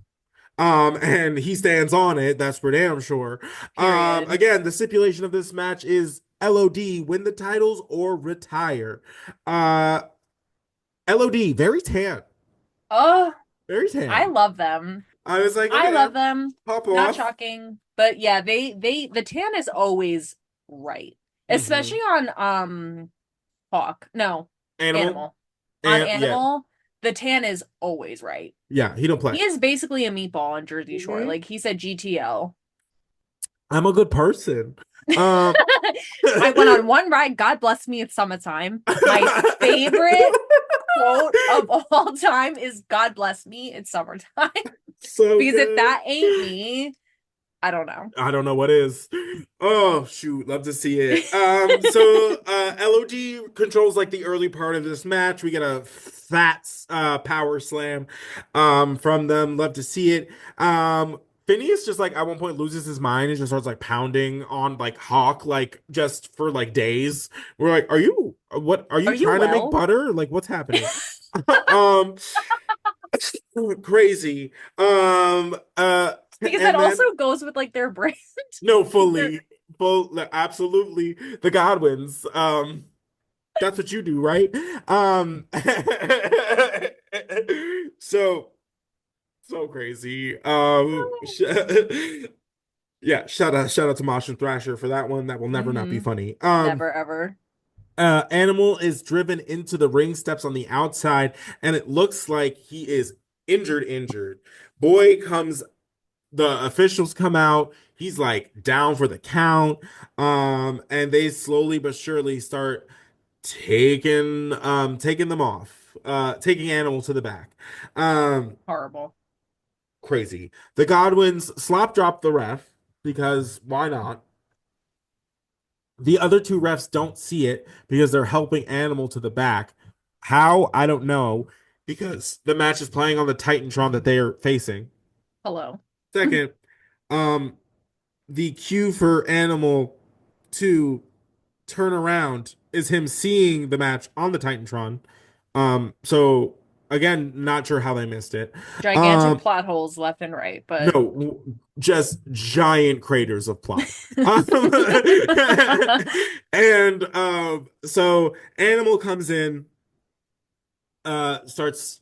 And he stands on it. That's for damn sure. Period. Again, the stipulation of this match is LOD win the titles or retire. Uh, LOD very tan, Oh, very I tan. love them. I was like, I okay, love them. pop Not off. shocking. But yeah, the tan is always right. Hmm. Especially on Hawk. No, Animal Animal. On and yeah, Animal, the tan is always right. yeah, he don't He play. is basically a meatball on Jersey Shore. Hmm. Like he said GTL. I'm a good person. Um, I went on one ride, God bless me, it's summertime. My favorite quote of all time is God bless me, it's summertime. so Because if good. that ain't me, I don't know. I don't know what is. Oh shoot, love to see it. So LOG controls like the early part of this match. We get a fat power slam from them. Love to see it. Phineas just like at one point loses his mind and just starts like pounding on like Hawk like just for like days. We're like, are Are you you trying to make well? butter? Like what's happening? um Crazy. Because that And then also goes with like their brand. no, Their- absolutely the Godwins. That's what you do, right? So so crazy. Yeah, shout out to Mosh and Thrasher for that one. That will never not be Mhm. funny. Never ever. Animal is driven into the ring steps on the outside, and it looks like he is injured. Boy comes the officials come out. He's like down for the count. And they slowly but surely start taking them off. Taking Animal to the back. Horrible. Crazy. The Godwins slop drop the ref because why not? The other two refs don't see it because they're helping Animal to the back. How? I don't know. Because the match is playing on the Titantron that they are facing. Hello. Second, um, the cue for Animal to turn around is him seeing the match on the Titantron. So again, not sure how they missed it. Gigantic Um, plot holes left and right, but no, just giant craters of plot. And so Animal comes in, starts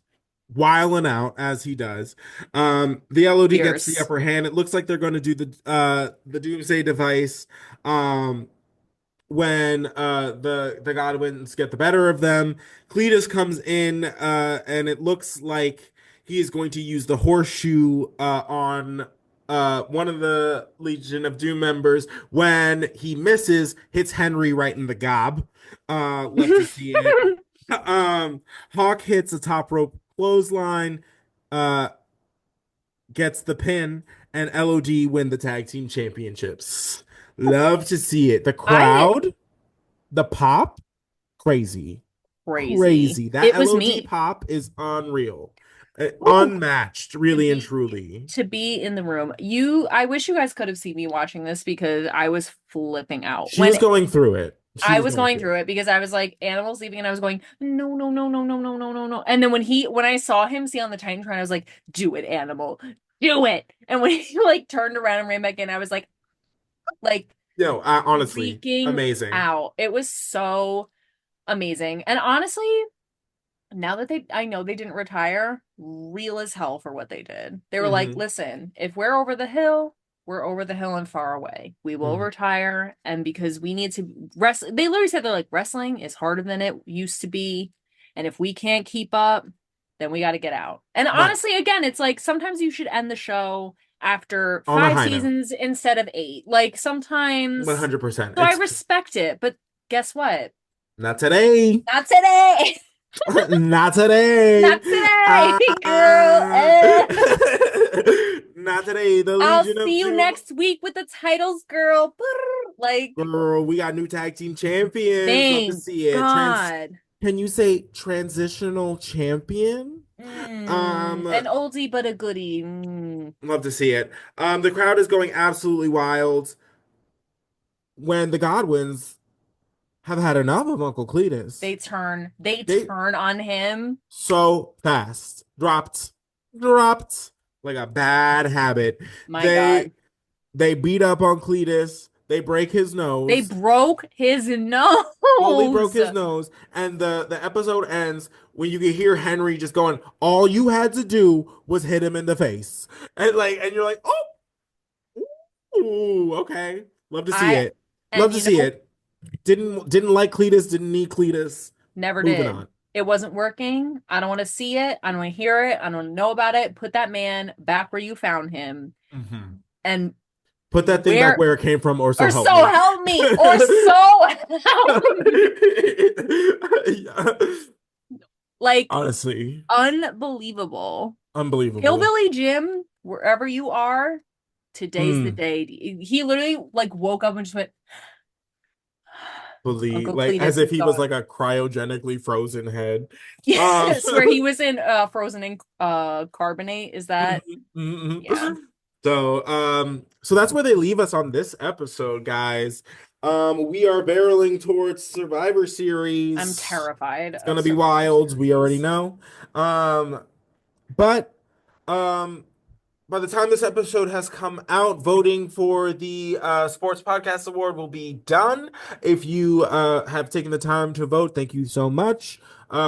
wiling out as he does. The LOD gets the Fierce. upper hand. It looks like they're going to do the Doomsday device. When the Godwins get the better of them, Cletus comes in, and it looks like he is going to use the horseshoe on one of the Legion of Doom members. When he misses, hits Henry right in the gob. Love to see it. Hawk hits a top rope clothesline, uh, gets the pin, and LOD win the tag team championships. Love to see it. The I crowd, the pop, crazy. crazy. Crazy. That It was LOD me. pop is unreal. Woo. Unmatched, To really and be truly. to be in the room. I wish you guys could have seen me watching this because I was flipping out. She was going through it. She I was was going going through through it. it because I was like, Animal's leaving, and I was going, no, no, no, no, no, no, no, no, no. And then when I saw him see on the Titantron, I was like, do it, Animal, do it. And when he like turned around and ran back in, I was like Honestly, freaking amazing. out. It was so amazing. And honestly, now that I know they didn't retire, real as hell for what they did. They were like, Hmm. listen, if we're over the hill, we're over the hill and far away. We will Hmm. retire. And because we need to wrestle, they literally said they're like, wrestling is harder than it used to be. And if we can't keep up, then we got to get out. And Right. honestly, again, it's like sometimes you should end the show after On a five high note. seasons instead of eight. Like sometimes, 100%. so I It's respect it. But guess what? not today. Not today. Not today. Not today, Ah. girl. Not today. The I'll Legion see of you Doom. next week with the titles, girl. Like, Girl, we got new tag team champions. Love to thank see it. God. Can you say transitional champion? An oldie but a goodie. Love to see it. The crowd is going absolutely wild when the Godwins have had enough of Uncle Cletus. They They turn on him. so fast. Dropped like a bad habit. My They God. they beat up on Cletus. They break his They nose. broke his Fully broke nose. his nose, and the episode ends when you can hear Henry just going, "All you had to do was hit him in the face," and you're like, "Oh, ooh, okay." Love to see I it. Love and to you see know, it. Didn't like Cletus. Didn't need Cletus. never Moving did. on. It wasn't working. I don't want to see it. I don't want to hear it. I don't want to know about it. Put that man back where you found him. Mhm. And Put that thing back where where it came from, or so or help so me. help me or so help me. Like Honestly, unbelievable. unbelievable. Hillbilly Jim, wherever you are, today's the Mm. day. He literally like woke up and just went, Believe Uncle like as Cletus if is he was gone. like a cryogenically frozen head. Um, Yes, where he was in Frozen in Carbonate. Is that mhm, mhm. yeah. So that's where they leave us on this episode, guys. We are barreling towards Survivor I'm Series. terrified It's of gonna be Survivor wild. We already Series. know. But um, by the time this episode has come out, voting for the Sports Podcast Award will be done. If you have taken the time to vote, thank you so much.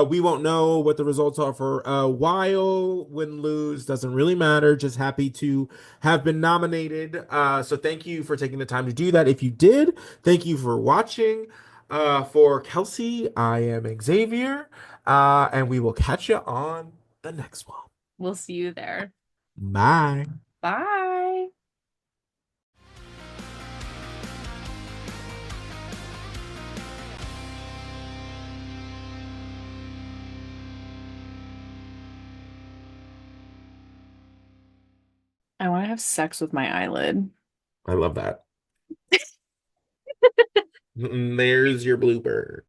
We won't know what the results are for a while. Win, lose, doesn't really matter. Just happy to have been nominated. So thank you for taking the time to do that. If you did, thank you for watching. For Kelsey, I am Xavier, and we will catch you on the next one. We'll see you there. Bye. Bye. I want to have sex with my eyelid. I love that. There's your blooper.